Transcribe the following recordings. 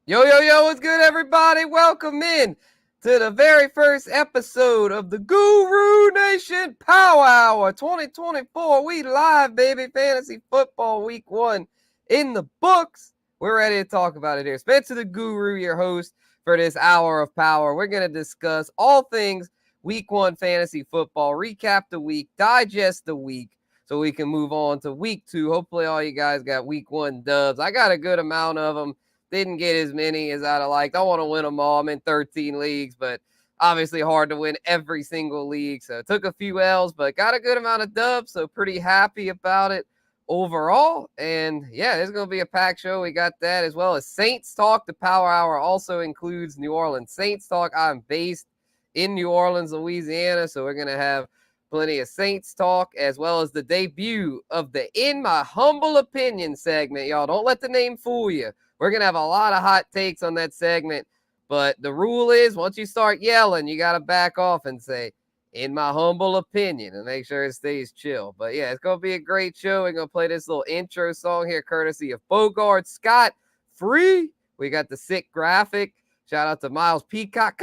Yo, what's good, everybody? Welcome in to the very first episode of the Guru Nation Power Hour 2024. We live, baby. Fantasy football week 1 in the books. We're ready to talk about it here. Spencer the Guru, your host for this hour of power. We're going to discuss all things week 1 fantasy football, recap the week, digest the week, so we can move on to week 2. Hopefully, all you guys got week 1 dubs. I got a good amount of them. Didn't get as many as I'd have liked. I want to win them all. I'm in 13 leagues, but obviously hard to win every single league. So took a few L's, but got a good amount of dubs. So pretty happy about it overall. And yeah, there's going to be a packed show. We got that as well as Saints Talk. The Power Hour also includes New Orleans Saints Talk. I'm based in New Orleans, Louisiana. So we're going to have plenty of Saints talk, as well as the debut of the In My Humble Opinion segment. Y'all, don't let the name fool you. We're going to have a lot of hot takes on that segment, but the rule is once you start yelling, you got to back off and say, in my humble opinion, and make sure it stays chill. But yeah, it's going to be a great show. We're going to play this little intro song here, courtesy of Bogart Scott Free. We got the sick graphic. Shout out to Miles Peacock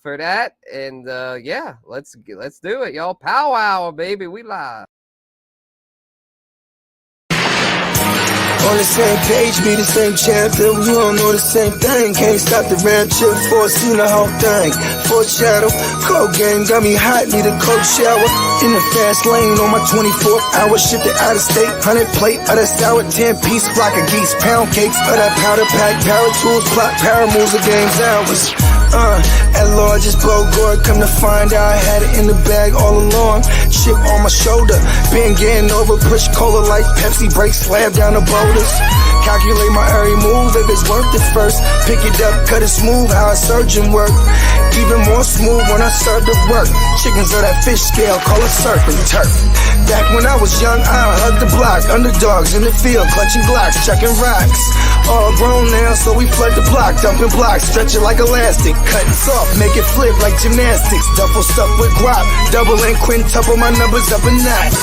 for that. And yeah, let's do it, y'all. Pow Hour, baby. We live. On the same page, be the same chapter. We all know the same thing. Can't stop the rap chill for a seen the whole thing. Foreshadow, cold game got me hot, need a cold shower. In the fast lane on my 24th hour, shipped it out of state. 100 plate of that sour 10-piece flock of geese, pound cakes of that powder pack, power tools, plot, power moves of games hours. At large, it's Bogart. Come to find out I had it in the bag all along. Chip on my shoulder, been getting over. Push cola like Pepsi, break slab down the boulders. Calculate my every move if it's worth it first. Pick it up, cut it smooth, how a surgeon work. Even more smooth when I serve the work. Chickens of that fish scale, call it surf and turf. Back when I was young, I hugged the block. Underdogs in the field, clutching blocks, chucking rocks. All grown now, so we flood the block, dumping blocks, stretch it like elastic, cutting soft, make it flip like gymnastics. Duffel stuff with guap, double and quintuple my numbers up a notch.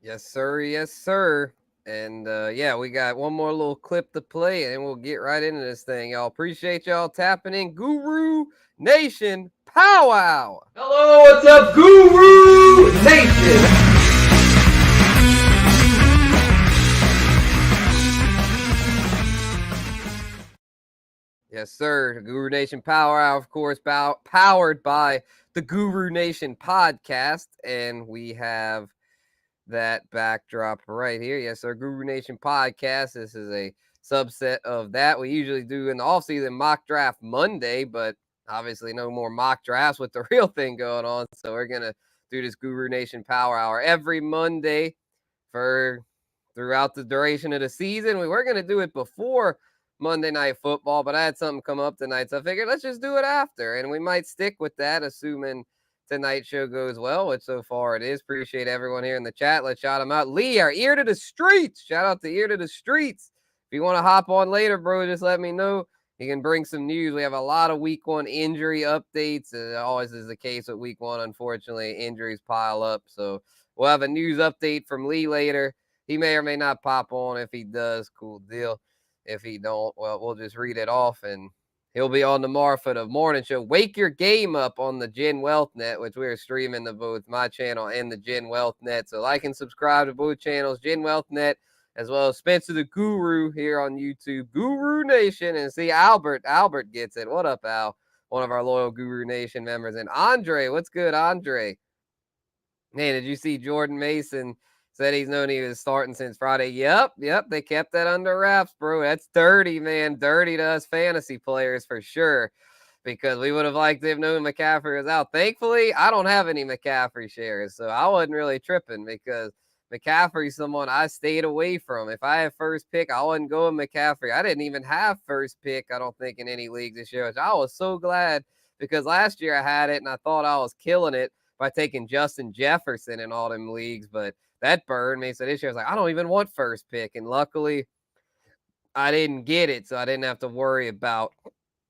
Yes, sir. And yeah, we got one more little clip to play, and then we'll get right into this thing. Y'all appreciate y'all tapping in. Guru Nation Powwow. Hello, what's up, Guru Nation? Yes, sir. Guru Nation Power Hour, of course, powered by the Guru Nation podcast. And we have that backdrop right here. Yes, sir. Guru Nation podcast. This is a subset of that. We usually do in the offseason mock draft Monday, but obviously no more mock drafts with the real thing going on. So we're going to do this Guru Nation Power Hour every Monday for throughout the duration of the season. We were going to do it before Monday Night Football, but I had something come up tonight, so I figured let's just do it after, and we might stick with that, assuming tonight's show goes well, which so far it is. Appreciate everyone here in the chat. Let's shout them out. Lee, our ear to the streets. Shout out to ear to the streets. If you want to hop on later, bro, just let me know. You can bring some news. We have a lot of week 1 injury updates. It always is the case with week 1. Unfortunately, injuries pile up, so we'll have a news update from Lee later. He may or may not pop on. If he does, cool deal. If he don't, well, we'll just read it off, and he'll be on tomorrow for the morning show. Wake your game up on the Gen Wealth Net, which we're streaming to both my channel and the Gen Wealth Net. So like and subscribe to both channels, Gen Wealth Net, as well as Spencer the Guru here on YouTube, Guru Nation. And see, Albert gets it. What up, Al? One of our loyal Guru Nation members. And Andre, what's good, Andre? Man, did you see Jordan Mason said he's known he was starting since Friday? Yep. They kept that under wraps, bro. That's dirty, man. Dirty to us fantasy players for sure, because we would have liked to have known McCaffrey was out. Thankfully, I don't have any McCaffrey shares, so I wasn't really tripping because McCaffrey's someone I stayed away from. If I had first pick, I wasn't going McCaffrey. I didn't even have first pick, I don't think, in any leagues this year, which I was so glad, because last year I had it and I thought I was killing it by taking Justin Jefferson in all them leagues, but that burned me. So this year I was like, I don't even want first pick. And luckily I didn't get it, so I didn't have to worry about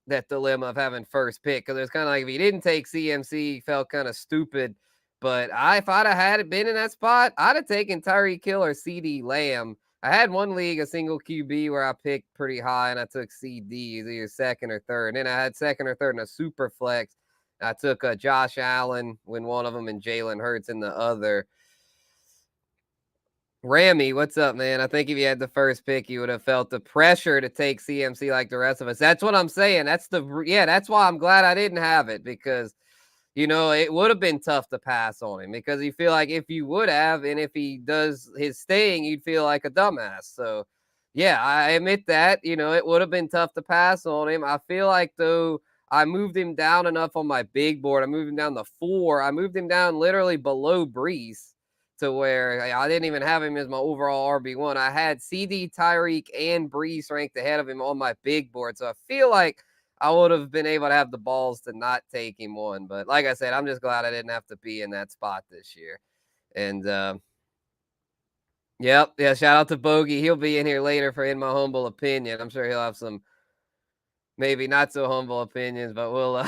that dilemma of having first pick, because it was kind of like if you didn't take CMC, felt kind of stupid But if I'd have had it been in that spot, I'd have taken Tyreek Hill or CD Lamb. I had one league, a single QB, where I picked pretty high, and I took CD, either second or third. And then I had second or third in a super flex. I took Josh Allen in one of them and Jalen Hurts in the other. Rammy, what's up, man? I think if you had the first pick, you would have felt the pressure to take CMC like the rest of us. That's what I'm saying. That's why I'm glad I didn't have it, because it would have been tough to pass on him, because you feel like if you would have, and if he does his thing, you'd feel like a dumbass. So, yeah, I admit that, it would have been tough to pass on him. I feel like, though, I moved him down enough on my big board. I moved him down to 4. I moved him down literally below Brees to where I didn't even have him as my overall RB1. I had CD, Tyreek, and Brees ranked ahead of him on my big board. So I feel like I would have been able to have the balls to not take him one. But like I said, I'm just glad I didn't have to be in that spot this year. And yeah, shout out to Bogey. He'll be in here later for In My Humble Opinion. I'm sure he'll have some maybe not so humble opinions, but we'll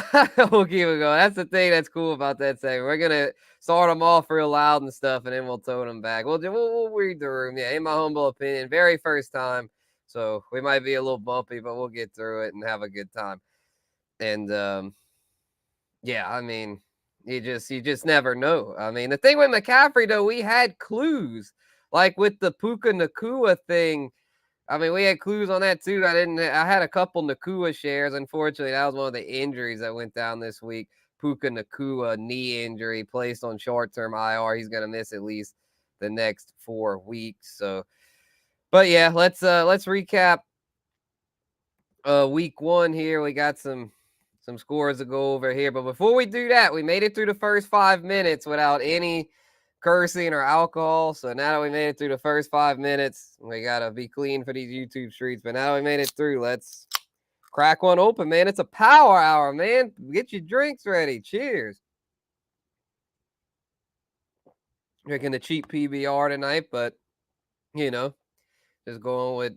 we'll keep it going. That's the thing that's cool about that segment. We're gonna start them off real loud and stuff, and then we'll tone them back. We'll read the room. Yeah, in my humble opinion, very first time, so we might be a little bumpy, but we'll get through it and have a good time. And yeah, I mean, you just never know. I mean, the thing with McCaffrey though, we had clues, like with the Puka Nakua thing. I mean, we had clues on that too. I had a couple Nakua shares. Unfortunately, that was one of the injuries that went down this week. Puka Nakua knee injury, placed on short-term IR. He's going to miss at least the next 4 weeks. So, but yeah, let's recap week 1 here. We got some scores to go over here. But before we do that, we made it through the first 5 minutes without any cursing or alcohol. So now that we made it through the first 5 minutes, we gotta be clean for these YouTube streets. But now we made it through, let's crack one open, man. It's a power hour, man. Get your drinks ready. Cheers. Drinking the cheap PBR tonight, but just going with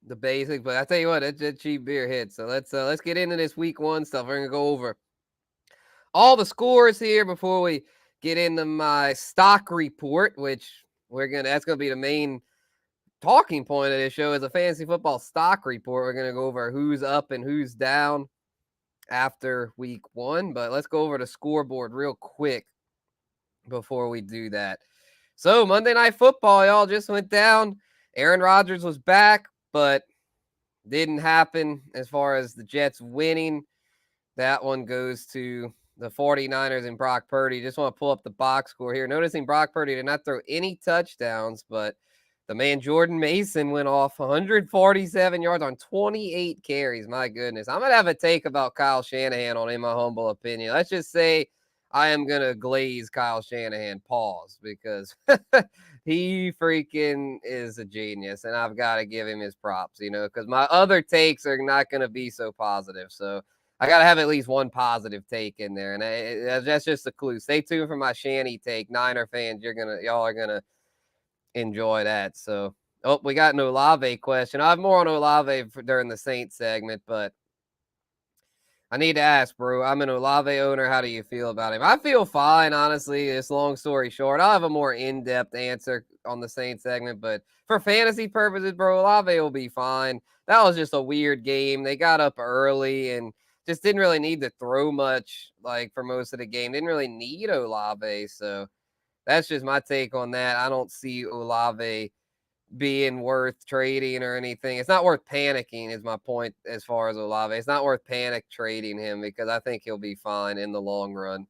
the basics. But I tell you what, it's a cheap beer hit. So let's get into this week 1 stuff. We're gonna go over all the scores here before we get into my stock report, which that's gonna be the main talking point of this show, is a fantasy football stock report. We're gonna go over who's up and who's down after week 1, but let's go over the scoreboard real quick before we do that. So Monday Night Football, y'all, just went down. Aaron Rodgers was back, but didn't happen as far as the Jets winning. That one goes to the 49ers and Brock Purdy. Just want to pull up the box score here. Noticing Brock Purdy did not throw any touchdowns, but the man Jordan Mason went off 147 yards on 28 carries. My goodness. I'm going to have a take about Kyle Shanahan on In My Humble Opinion. Let's just say I am going to glaze Kyle Shanahan, pause, because he freaking is a genius, and I've got to give him his props, because my other takes are not going to be so positive. So I got to have at least one positive take in there, and that's just a clue. Stay tuned for my Shanny take. Niner fans, y'all are going to enjoy that. So, we got an Olave question. I have more on Olave during the Saints segment, but I need to ask, bro. I'm an Olave owner. How do you feel about him? I feel fine, honestly. It's long story short. I'll have a more in-depth answer on the Saints segment, but for fantasy purposes, bro, Olave will be fine. That was just a weird game. They got up early and just didn't really need to throw much, like, for most of the game. Didn't really need Olave, so that's just my take on that. I don't see Olave being worth trading or anything. It's not worth panicking, is my point as far as Olave. It's not worth panic trading him, because I think he'll be fine in the long run.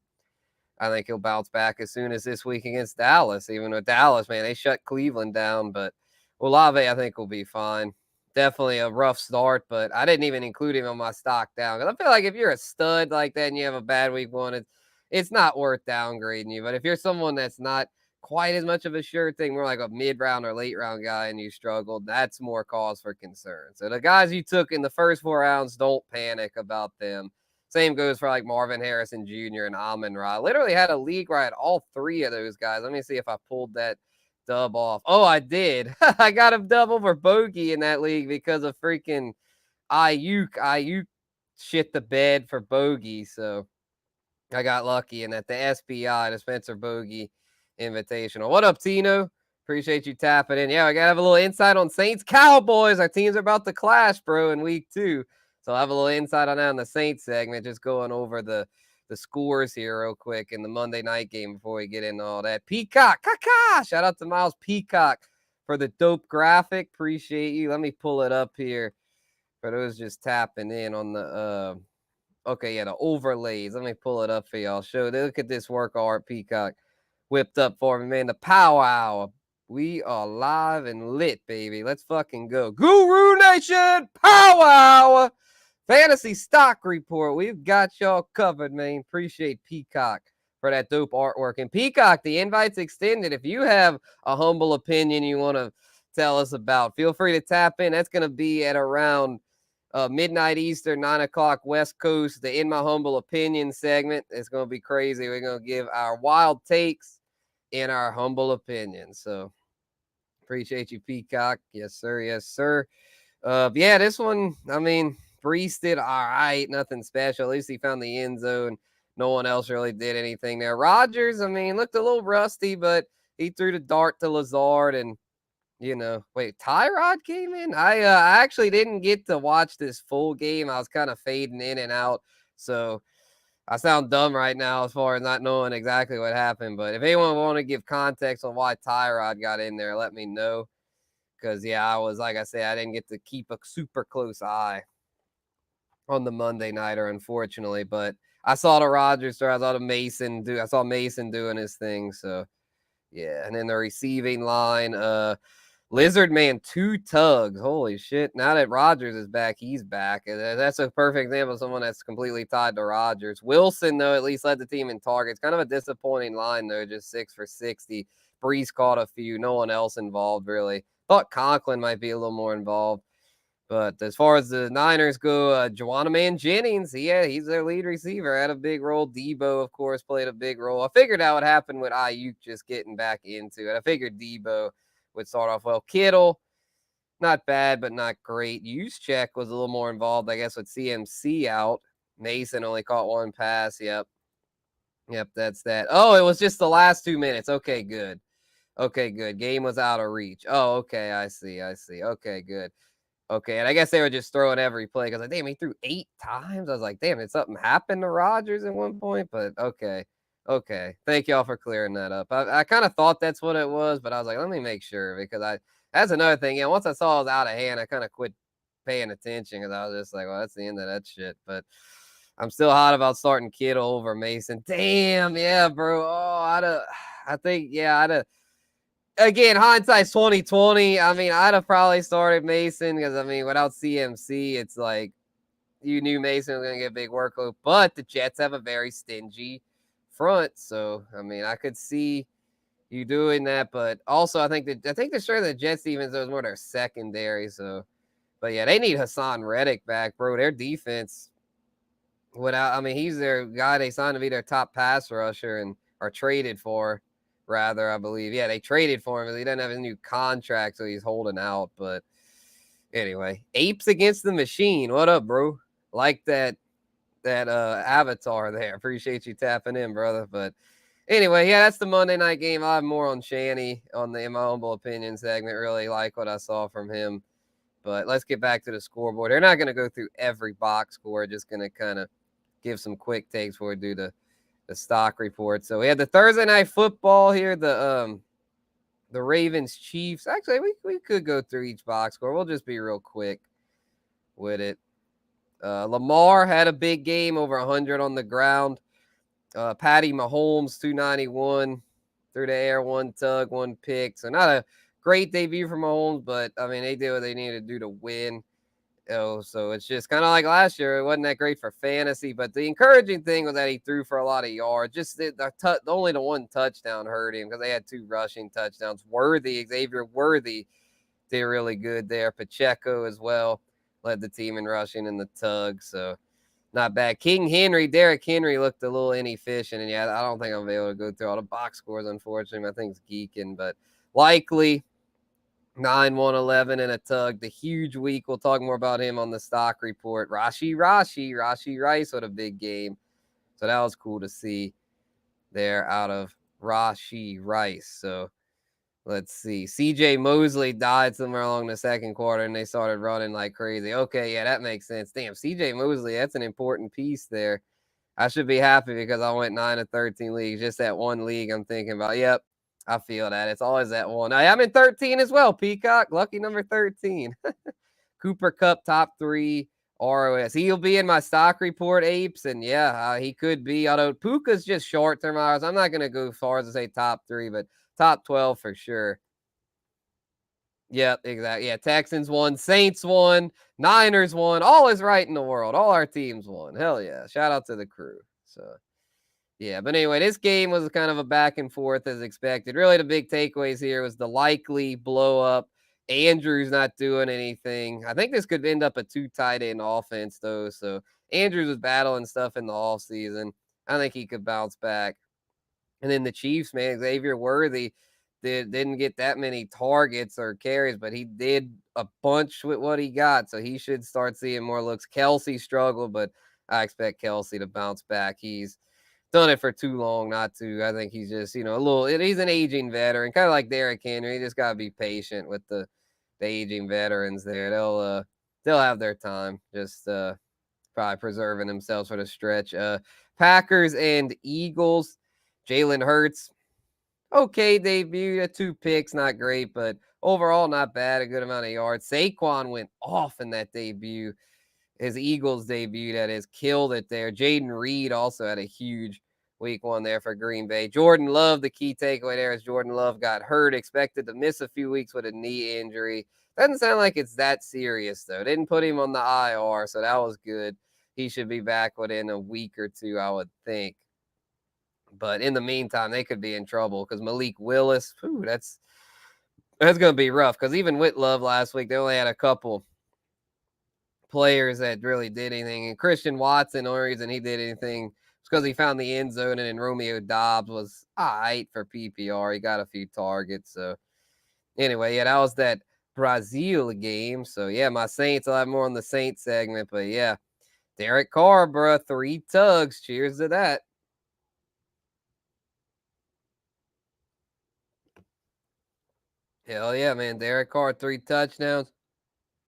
I think he'll bounce back as soon as this week against Dallas. Even with Dallas, man, they shut Cleveland down, but Olave I think will be fine. Definitely a rough start, but I didn't even include him on my stock down, because I feel like if you're a stud like that and you have a bad week 1, it's not worth downgrading you. But if you're someone that's not quite as much of a sure thing, more like a mid-round or late-round guy, and you struggled, that's more cause for concern. So the guys you took in the first 4 rounds, don't panic about them. Same goes for like Marvin Harrison Jr. and Amon-Ra. I literally had a league where I had all 3 of those guys. Let me see if I pulled that dub off. Oh, I did. I got a dub over Bogey in that league because of freaking Ayuk. Ayuk shit the bed for Bogey, so I got lucky in that the SBI, the Spencer Bogey Invitational. What up, Tino? Appreciate you tapping in. Yeah, I gotta have a little insight on Saints Cowboys. Our teams are about to clash, bro, in week 2. So I'll have a little insight on that in the Saints segment, just going over the scores here real quick in the Monday night game before we get into all that. Peacock, caca! Shout out to Miles Peacock for the dope graphic. Appreciate you. Let me pull it up here for those just tapping in on the okay, yeah, the overlays. Let me pull it up for y'all. Look at this work of art Peacock whipped up for me, man. The powwow. We are live and lit, baby. Let's fucking go. Guru Nation powwow. Fantasy stock report. We've got y'all covered, man. Appreciate Peacock for that dope artwork. And Peacock, the invite's extended. If you have a humble opinion you want to tell us about, feel free to tap in. That's going to be at around midnight Eastern, 9 o'clock West Coast. The In My Humble Opinion segment is going to be crazy. We're going to give our wild takes in our humble opinion. So appreciate you, Peacock. Yes, sir. Yes, sir. Yeah, this one, I mean, Brees did all right. Nothing special. At least he found the end zone. No one else really did anything there. Rodgers, I mean, looked a little rusty, but he threw the dart to Lazard and wait, Tyrod came in? I actually didn't get to watch this full game. I was kind of fading in and out. So I sound dumb right now as far as not knowing exactly what happened. But if anyone want to give context on why Tyrod got in there, let me know. Because, yeah, I was, like I said, I didn't get to keep a super close eye on the Monday nighter, unfortunately. But I saw the Rodgers throw. I saw Mason doing his thing. So, yeah. And then the receiving line, Lizard Man, 2 tugs. Holy shit. Now that Rodgers is back, he's back. That's a perfect example of someone that's completely tied to Rodgers. Wilson, though, at least led the team in targets. Kind of a disappointing line, though, just 6 for 60. Brees caught a few. No one else involved, really. Thought Conklin might be a little more involved. But as far as the Niners go, Juwanna Man Jennings, he's their lead receiver. Had a big role. Debo, of course, played a big role. I figured that would happen with Ayuk just getting back into it. I figured Debo would start off well. Kittle, not bad, but not great. Juszczyk was a little more involved, I guess, with CMC out. Mason only caught 1 pass. Yep, that's that. Oh, it was just the last 2 minutes. Okay, good. Game was out of reach. Oh, okay, I see. Okay, good. Okay, and I guess they were just throwing every play because, damn, he threw 8 times. I was like, damn, did something happen to Rodgers at one point? But okay. Thank y'all for clearing that up. I kind of thought that's what it was, but I was like, let me make sure because that's another thing. Yeah, once I saw it was out of hand, I kind of quit paying attention because I was just like, well, that's the end of that shit. But I'm still hot about starting Kittle over Mason. Damn, yeah, bro. Oh, I'd have. Again, hindsight's 2020. I mean, I'd have probably started Mason because without CMC, it's like you knew Mason was gonna get a big workload. But the Jets have a very stingy front, so I could see you doing that. But also, I think the strength of the Jets defense was more their secondary. So, but yeah, they need Hassan Reddick back, bro. Their defense, he's their guy they signed to be their top pass rusher and are traded for. Rather, I believe. Yeah, they traded for him. He doesn't have a new contract, so he's holding out. But anyway, Apes Against the Machine. What up, bro? Like that avatar there. Appreciate you tapping in, brother. But anyway, yeah, that's the Monday night game. I have more on Shanny on the In My Humble Opinion segment. Really like what I saw from him. But let's get back to the scoreboard. They're not going to go through every box score. Just going to kind of give some quick takes before we do the stock report. So we had the Thursday night football here, the Ravens Chiefs. Actually, we could go through each box score. We'll just be real quick with it. Lamar had a big game, over 100 on the ground. Patty Mahomes, 291 through the air, 1 tug, 1 pick. So not a great debut for Mahomes, but they did what they needed to do to win. So it's just kind of like last year. It wasn't that great for fantasy, but the encouraging thing was that he threw for a lot of yards. Just only the 1 touchdown hurt him because they had 2 rushing touchdowns. Xavier Worthy did really good there. Pacheco as well led the team in rushing in the tug, so not bad. Derrick Henry looked a little inefficient, and yeah, I don't think I'll be able to go through all the box scores, unfortunately. I think it's geeking, but likely 9-1-11 and a tug. The huge week. We'll talk more about him on the stock report. Rashi Rice with a big game. So that was cool to see there out of Rashee Rice. So let's see. CJ Mosley died somewhere along the second quarter and they started running like crazy. Okay, yeah, that makes sense. Damn, CJ Mosley, that's an important piece there. I should be happy because I went 9 of 13 leagues. Just that one league I'm thinking about. Yep, I feel that. It's always that one. I'm in 13 as well, Peacock. Lucky number 13. Cooper Kupp, top 3 ROS. He'll be in my stock report, Apes, and yeah, he could be. Although Puka's just short-term hours. I'm not going to go as far as to say top 3, but top 12 for sure. Yep, exactly. Yeah, Texans won, Saints won, Niners won. All is right in the world. All our teams won. Hell yeah. Shout out to the crew. So, yeah, but anyway, this game was kind of a back and forth as expected. Really, the big takeaways here was the likely blow up. Andrews not doing anything. I think this could end up a 2 tight end offense, though. So, Andrews was battling stuff in the offseason. I think he could bounce back. And then the Chiefs, man, Xavier Worthy didn't get that many targets or carries, but he did a bunch with what he got. So he should start seeing more looks. Kelsey struggled, but I expect Kelsey to bounce back. He's done it for too long not to. I think he's just, he's an aging veteran, kind of like Derrick Henry. You just got to be patient with the aging veterans there. They'll have their time. Just probably preserving themselves for the stretch. Packers and Eagles. Jalen Hurts, okay debut, 2 picks, not great, but overall not bad, a good amount of yards. Saquon went off in that debut. His Eagles debut, that is, killed it there. Jaden Reed also had a huge week 1 there for Green Bay. Jordan Love, the key takeaway there is Jordan Love got hurt, expected to miss a few weeks with a knee injury. Doesn't sound like it's that serious, though. Didn't put him on the IR, so that was good. He should be back within a week or 2, I would think. But in the meantime, they could be in trouble because Malik Willis, that's going to be rough because even with Love last week, they only had a couple players that really did anything. And Christian Watson, the only reason he did anything was because he found the end zone, and then Romeo Dobbs was all right for PPR. He got a few targets. So anyway, yeah, that was that Brazil game. So yeah, my Saints, I'll have more on the Saints segment. But yeah, Derek Carr, bro, 3 tugs. Cheers to that. Hell yeah, man. Derek Carr, 3 touchdowns.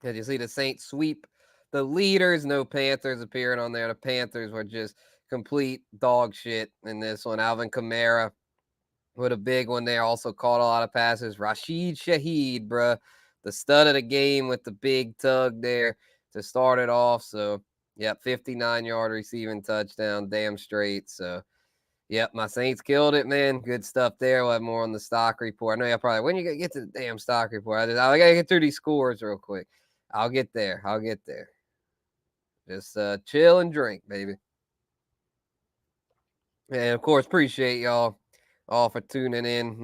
Did you see the Saints sweep the leaders? No Panthers appearing on there. The Panthers were just complete dog shit in this one. Alvin Kamara with a big one there. Also caught a lot of passes. Rashid Shaheed, bruh. The stud of the game with the big tug there to start it off. So, yep, 59-yard receiving touchdown. Damn straight. So, yep, my Saints killed it, man. Good stuff there. We'll have more on the stock report. I know y'all probably, when you get to the damn stock report, I got to get through these scores real quick. I'll get there. Just chill and drink, baby. And, of course, appreciate y'all all for tuning in.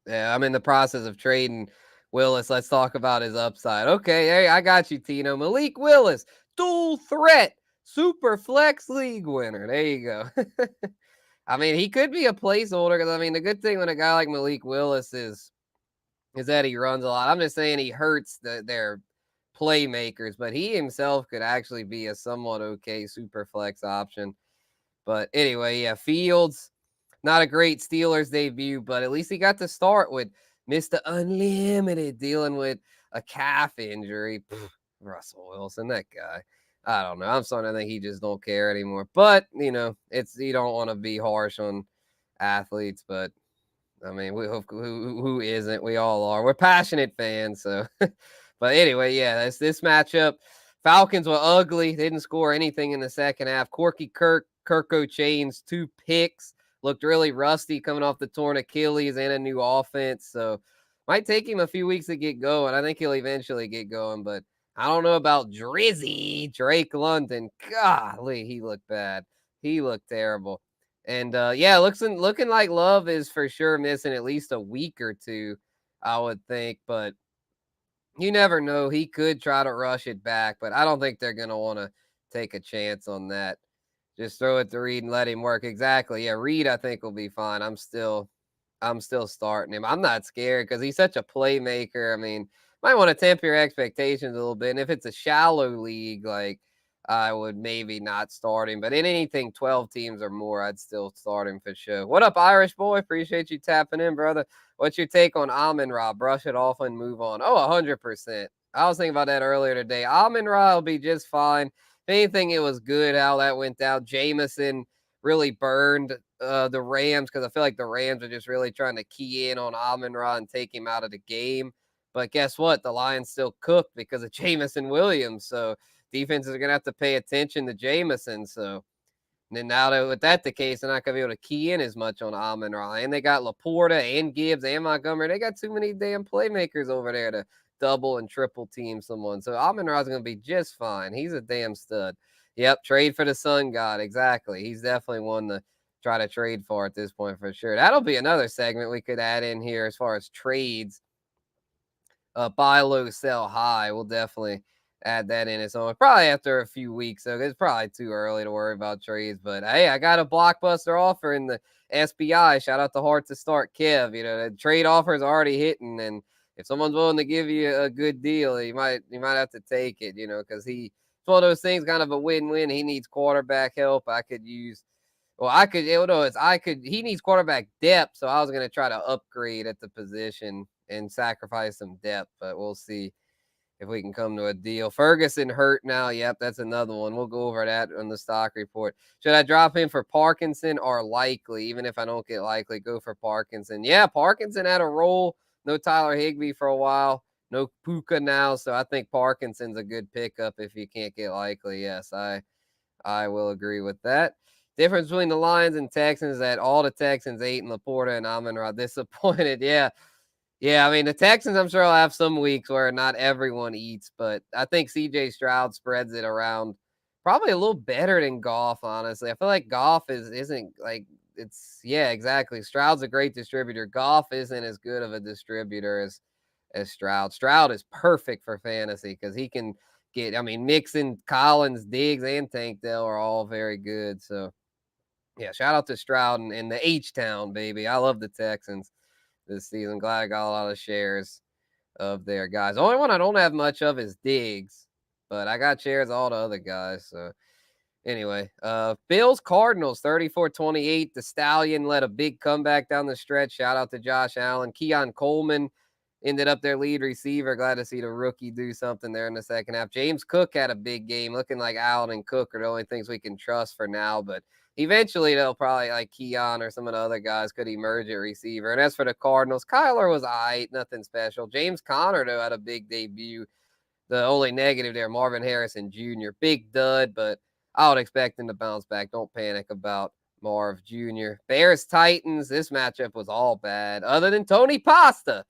I'm in the process of trading Willis. Let's talk about his upside. Okay, hey, I got you, Tino. Malik Willis, dual threat, super flex league winner. There you go. I mean, he could be a placeholder because, I mean, the good thing with a guy like Malik Willis is that he runs a lot. I'm just saying he hurts their playmakers, but he himself could actually be a somewhat okay super flex option. But anyway, yeah, Fields, not a great Steelers debut, but at least he got to start with Mr. Unlimited dealing with a calf injury. Russell Wilson, that guy. I don't know. I'm starting to think he just don't care anymore. But, you don't want to be harsh on athletes, but I mean, who isn't? We all are. We're passionate fans, so. But anyway, yeah, this matchup. Falcons were ugly. They didn't score anything in the second half. Corky Kirko Chains, 2 picks. Looked really rusty coming off the torn Achilles and a new offense. So might take him a few weeks to get going. I think he'll eventually get going, but I don't know about Drizzy, Drake London. Golly, he looked bad. He looked terrible. And yeah, looking like Love is for sure missing at least a week or 2, I would think. But you never know. He could try to rush it back, but I don't think they're going to want to take a chance on that. Just throw it to Reed and let him work. Exactly. Yeah, Reed, I think, will be fine. I'm still starting him. I'm not scared because he's such a playmaker. I mean, might want to temper your expectations a little bit. And if it's a shallow league, like I would maybe not start him. But in anything 12 teams or more, I'd still start him for sure. What up, Irish boy? Appreciate you tapping in, brother. What's your take on Amon-Ra? Brush it off and move on. Oh, 100%. I was thinking about that earlier today. Amon-Ra will be just fine. If anything, it was good how that went down. Jameson really burned the Rams because I feel like the Rams are just really trying to key in on Amon-Ra and take him out of the game. But guess what? The Lions still cooked because of Jameson Williams. So defenses are going to have to pay attention to Jameson. So and then now that with that the case, they're not going to be able to key in as much on Amon-Ra. And they got Laporta and Gibbs and Montgomery. They got too many damn playmakers over there to double and triple team someone. So Amon-Ra is going to be just fine. He's a damn stud. Yep, trade for the sun god. Exactly. He's definitely one to try to trade for at this point for sure. That'll be another segment we could add in here as far as trades. Buy low, sell high. We'll definitely add that in its own. Probably after a few weeks, so it's probably too early to worry about trades. But hey, I got a blockbuster offer in the SBI. Shout out to Heart to Start Kev. You know, the trade offer is already hitting, and if someone's willing to give you a good deal, you might have to take it. You know, because it's one of those things, kind of a win-win. He needs quarterback help. I could use. Well, I could. He needs quarterback depth, so I was going to try to upgrade at the position and sacrifice some depth, but we'll see if we can come to a deal. Ferguson hurt now. Yep, that's another one. We'll go over that on the stock report. Should I drop him for Parkinson or Likely? Even if I don't get Likely, go for Parkinson. Yeah, Parkinson had a roll. No Tyler Higbee for a while. No Puka now, so I think Parkinson's a good pickup if you can't get Likely. Yes, I will agree with that. Difference between the Lions and Texans is that all the Texans ate in Laporta and Amon-Ra disappointed. Yeah. Yeah, I mean, the Texans, I'm sure will have some weeks where not everyone eats, but I think CJ Stroud spreads it around probably a little better than Goff, honestly. I feel like Goff isn't like yeah, exactly. Stroud's a great distributor. Goff isn't as good of a distributor as Stroud. Stroud is perfect for fantasy because he can Mixon, Collins, Diggs, and Tank Dell are all very good. So yeah, shout out to Stroud and the H-Town, baby. I love the Texans this season. Glad I got a lot of shares of their guys. The only one I don't have much of is Diggs, but I got shares of all the other guys. So anyway, Bills Cardinals 34-28. The Stallion led a big comeback down the stretch. Shout out to Josh Allen. Keon Coleman ended up their lead receiver. Glad to see the rookie do something there in the second half. James Cook had a big game. Looking like Allen and Cook are the only things we can trust for now, but eventually they'll probably, like Keon or some of the other guys, could emerge at receiver. And as for the Cardinals, Kyler was all right, nothing special. James Conner, though, had a big debut. The only negative there, Marvin Harrison Jr., big dud, but I would expect him to bounce back. Don't panic about Marv Jr. Bears Titans, this matchup was all bad, other than Tony Pasta.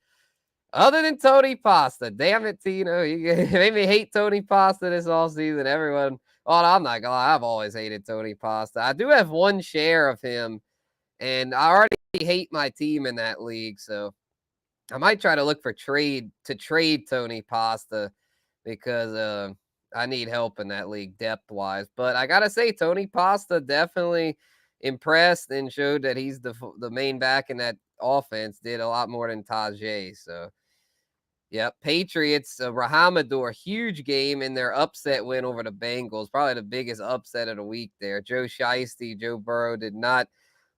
Damn it, Tino. You made me hate Tony Pasta this offseason. Everyone, I'm not gonna lie, I've always hated Tony Pasta. I do have one share of him, and I already hate my team in that league, so I might try to look for trade Tony Pasta because I need help in that league depth-wise. But I gotta say, Tony Pasta definitely impressed and showed that he's the main back in that offense. Did a lot more than Tajay, so. Yep, Patriots, Rahamador, huge game in their upset win over the Bengals. Probably the biggest upset of the week there. Joe Burrow did not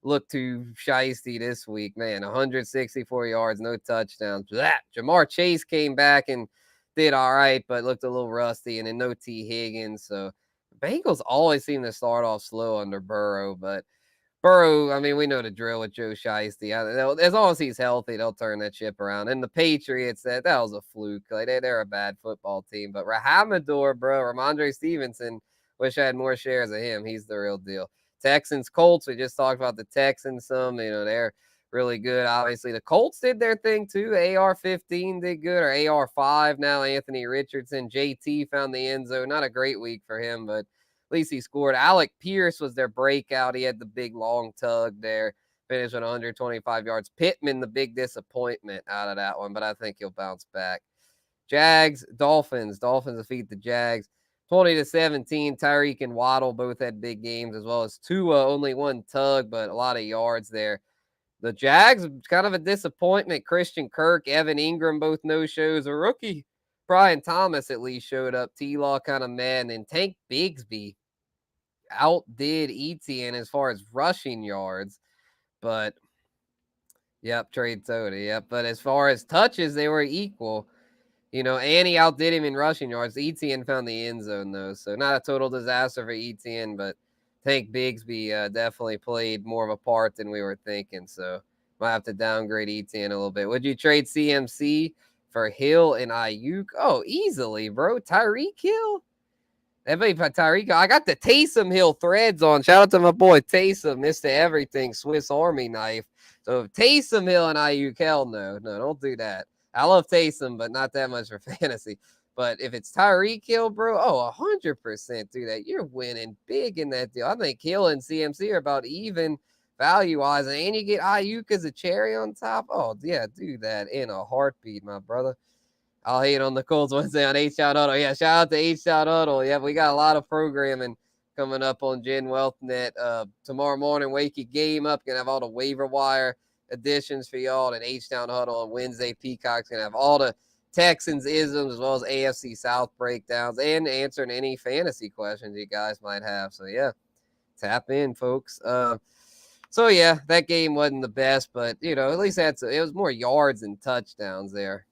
look too shiesty this week. Man, 164 yards, no touchdowns. Jamar Chase came back and did all right, but looked a little rusty. And then no T. Higgins. So the Bengals always seem to start off slow under Burrow, but Burrow, I mean, we know the drill with Joe Shiesty. As long as he's healthy, they'll turn that ship around. And the Patriots, that was a fluke. Like, they're a bad football team. But Rahamador, bro, Ramondre Stevenson, wish I had more shares of him. He's the real deal. Texans, Colts, we just talked about the Texans some. You know, they're really good. Obviously, the Colts did their thing too. AR-15 did good, or AR-5 now. Anthony Richardson, JT found the end zone. Not a great week for him, but at least he scored. Alec Pierce was their breakout. He had the big long tug there. Finished with 125 yards. Pittman, the big disappointment out of that one, but I think he'll bounce back. Jags, Dolphins. Dolphins defeat the Jags 20-17. Tyreek and Waddle both had big games, as well as Tua, only one tug, but a lot of yards there. The Jags, kind of a disappointment. Christian Kirk, Evan Ingram, both no-shows. A rookie Brian Thomas at least showed up. T-Law kind of mad, and then Tank Bigsby outdid Etienne as far as rushing yards, but yep, trade soda, yep. But as far as touches, they were equal. And he outdid him in rushing yards. Etienne found the end zone, though, so not a total disaster for Etienne, but Tank Bigsby definitely played more of a part than we were thinking, so might have to downgrade Etienne a little bit. Would you trade CMC for Hill and Ayuk? Oh, easily, bro. Tyreek Hill? Everybody, Tyreek, I got the Taysom Hill threads on. Shout out to my boy Taysom, Mr. Everything, Swiss Army knife. So Taysom Hill and Ayuk, hell no, don't do that. I love Taysom, but not that much for fantasy. But if it's Tyreek Hill, bro, 100% do that. You're winning big in that deal. I think Hill and CMC are about even value-wise, and you get Ayuk as a cherry on top. Oh, yeah, do that in a heartbeat, my brother. I'll hate on the Colts Wednesday on H-Out Huddle. Yeah, shout out to H-Out Huddle. Yeah, we got a lot of programming coming up on Gen WealthNet. Tomorrow morning, wake your game up. Gonna have all the waiver wire additions for y'all. And H-Town Huddle on Wednesday. Peacock's gonna have all the Texans isms as well as AFC South breakdowns and answering any fantasy questions you guys might have. So yeah, tap in, folks. So yeah, that game wasn't the best, but at least it was more yards and touchdowns there.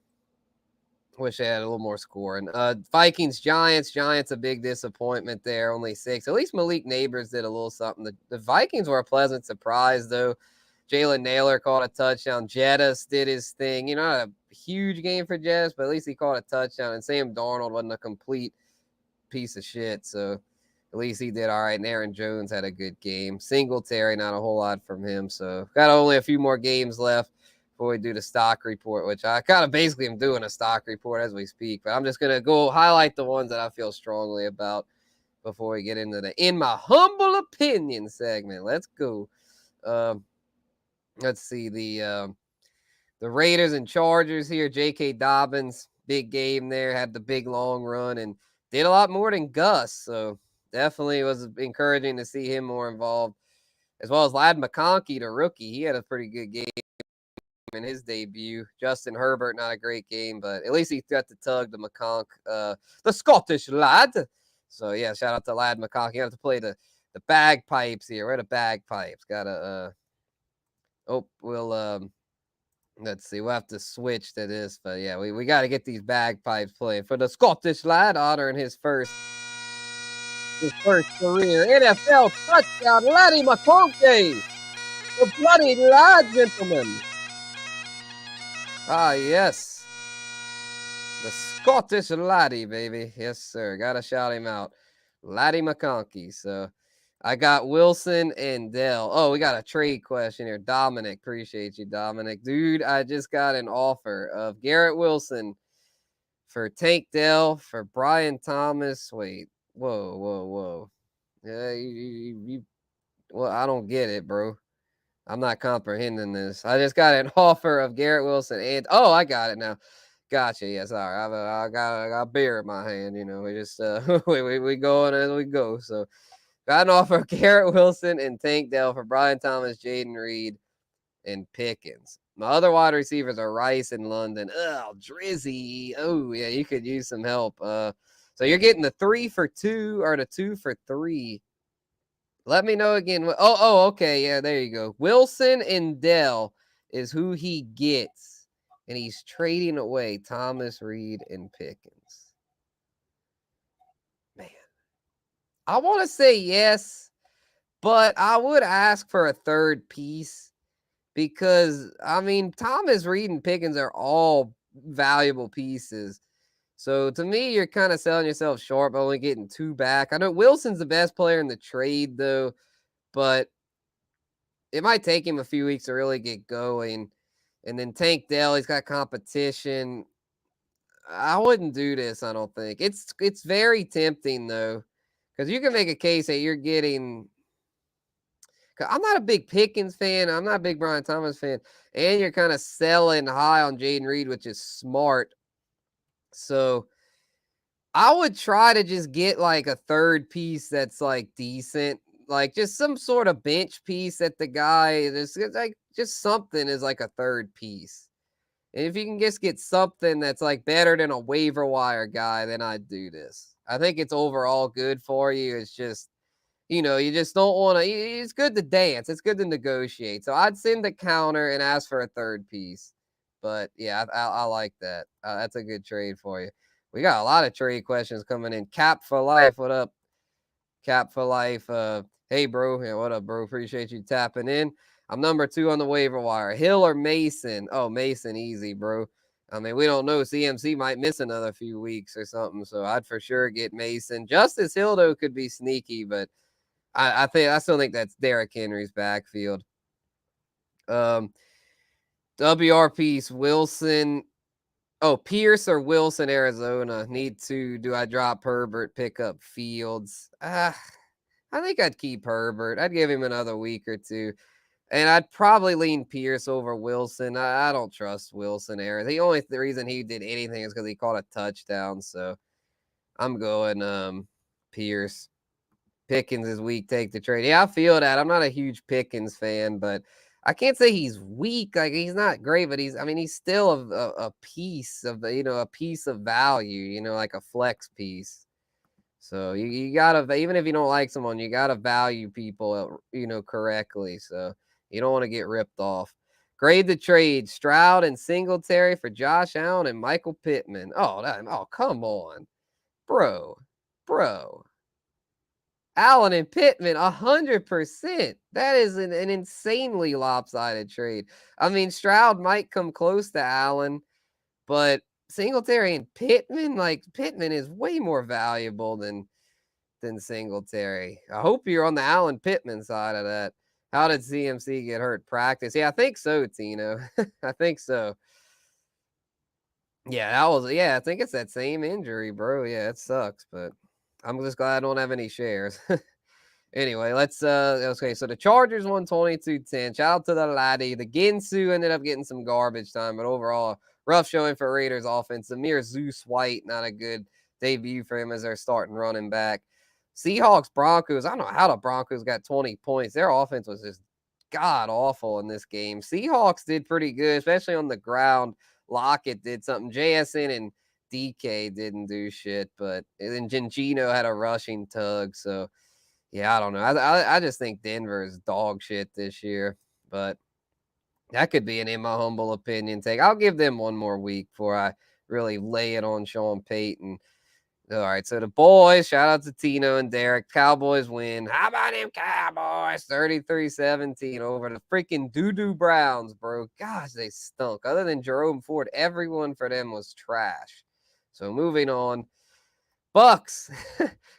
Wish they had a little more scoring. Vikings, Giants. Giants, a big disappointment there. Only 6. At least Malik Neighbors did a little something. The Vikings were a pleasant surprise, though. Jalen Naylor caught a touchdown. Jettis did his thing. Not a huge game for Jettis, but at least he caught a touchdown. And Sam Darnold wasn't a complete piece of shit, so at least he did all right. And Aaron Jones had a good game. Singletary, not a whole lot from him. So got only a few more games left before we do the stock report, which I kind of basically am doing a stock report as we speak, but I'm just going to go highlight the ones that I feel strongly about before we get into the In My Humble Opinion segment. Let's go. Let's see the Raiders and Chargers here. J.K. Dobbins, big game there, had the big long run and did a lot more than Gus, so definitely was encouraging to see him more involved, as well as Ladd McConkey, the rookie. He had a pretty good game in his debut. Justin Herbert, not a great game, but at least he got to tug the McConk, the Scottish lad. So yeah, shout out to Ladd McConk. You have to play the bagpipes here. Where are the bagpipes? Gotta let's see. We'll have to switch to this, but yeah, we got to get these bagpipes playing for the Scottish lad, honoring his first career NFL touchdown, Laddie McConkey, the bloody lad, gentlemen. Ah, yes. The Scottish laddie, baby. Yes, sir. Gotta shout him out. Laddie McConkey. So I got Wilson and Dell. Oh, we got a trade question here. Dominic. Appreciate you, Dominic. Dude, I just got an offer of Garrett Wilson for Tank Dell, for Brian Thomas. Wait. Whoa. Yeah, well, I don't get it, bro. I'm not comprehending this. I just got an offer of Garrett Wilson and I got it now. Gotcha. Yes, all right. I got a beer in my hand. We just we go on as we go. So got an offer of Garrett Wilson and Tank Dell for Brian Thomas, Jaden Reed, and Pickens. My other wide receivers are Rice and London. Oh, Drizzy. Oh yeah, you could use some help. So you're getting the 3 for 2 or the 2 for 3. Let me know again. Okay. Yeah, there you go. Wilson and Dell is who he gets, and he's trading away Thomas, Reed, and Pickens. Man, I want to say yes, but I would ask for a third piece because, Thomas, Reed, and Pickens are all valuable pieces. So to me, you're kind of selling yourself short by only getting 2 back. I know Wilson's the best player in the trade, though, but it might take him a few weeks to really get going. And then Tank Dell, he's got competition. I wouldn't do this, I don't think. It's very tempting, though, because you can make a case that you're getting. I'm not a big Pickens fan. I'm not a big Brian Thomas fan. And you're kind of selling high on Jaden Reed, which is smart. So I would try to just get like a third piece that's like decent, like just some sort of bench piece that the guy is like just something is like a third piece. And if you can just get something that's like better than a waiver wire guy, then I'd do this. I think it's overall good for you. It's just, you just don't want to. It's good to dance. It's good to negotiate. So I'd send the counter and ask for a third piece. But yeah, I like that. That's a good trade for you. We got a lot of trade questions coming in. Cap for life. What up? Cap for life. Hey, bro. Yeah, what up, bro? Appreciate you tapping in. I'm number 2 on the waiver wire. Hill or Mason? Oh, Mason, easy, bro. I mean, we don't know. CMC might miss another few weeks or something, so I'd for sure get Mason. Justice Hill, though, could be sneaky, but I still think that's Derrick Henry's backfield. WRP's Wilson. Oh, Pierce or Wilson, Arizona. Need to. Do I drop Herbert, pick up Fields? I think I'd keep Herbert. I'd give him another week or two. And I'd probably lean Pierce over Wilson. I don't trust Wilson, Aaron. The only reason he did anything is because he caught a touchdown. So I'm going Pierce. Pickens is weak. Take the trade. Yeah, I feel that. I'm not a huge Pickens fan, but I can't say he's weak. Like he's not great, but he's still a piece of a piece of value. Like a flex piece. So you gotta, even if you don't like someone, you gotta value people correctly. So you don't want to get ripped off. Grade the trade: Stroud and Singletary for Josh Allen and Michael Pittman. Oh, come on, bro. Allen and Pittman, 100%. That is an insanely lopsided trade. I mean, Stroud might come close to Allen, but Singletary and Pittman, like Pittman is way more valuable than Singletary. I hope you're on the Allen Pittman side of that. How did CMC get hurt? Practice? Yeah, I think so, Tino. I think so. Yeah, I think it's that same injury, bro. Yeah, it sucks, but I'm just glad I don't have any shares. Anyway, okay, so the Chargers won 22-10. Shout out to the laddie. The Ginsu ended up getting some garbage time, but overall, rough showing for Raiders offense. Amir Zeus White, not a good debut for him as their starting running back. Seahawks, Broncos. I don't know how the Broncos got 20 points. Their offense was just god awful in this game. Seahawks did pretty good, especially on the ground. Lockett did something. JSN and DK didn't do shit, but then Gino had a rushing tug, so yeah, I don't know. I just think Denver is dog shit this year, but that could be in my humble opinion take. I'll give them one more week before I really lay it on Sean Payton. All right, so the boys, shout out to Tino and Derek. Cowboys win. How about them Cowboys? 33-17 over the freaking doo-doo Browns, bro. Gosh, they stunk. Other than Jerome Ford, everyone for them was trash. So moving on. Bucks,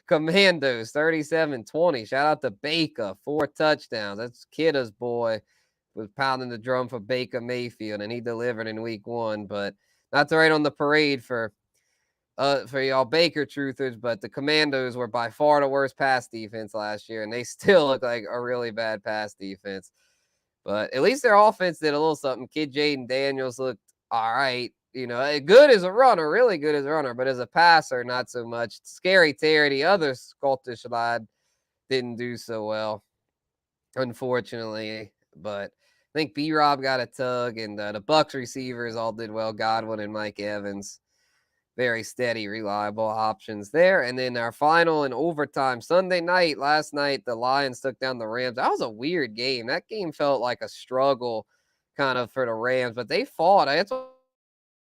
Commandos, 37-20. Shout out to Baker, 4 touchdowns. That's Kidda's boy was pounding the drum for Baker Mayfield, and he delivered in week 1. But not to write on the parade for y'all Baker truthers, but the Commandos were by far the worst pass defense last year, and they still look like a really bad pass defense. But at least their offense did a little something. Kid Jaden Daniels looked all right. Good as a runner, really good as a runner, but as a passer, not so much. Scary Terry, the other Scottish lad, didn't do so well, unfortunately. But I think B-Rob got a tug, and the Bucks receivers all did well. Godwin and Mike Evans, very steady, reliable options there. And then our final and overtime Sunday night, last night, the Lions took down the Rams. That was a weird game. That game felt like a struggle kind of for the Rams, but they fought. That's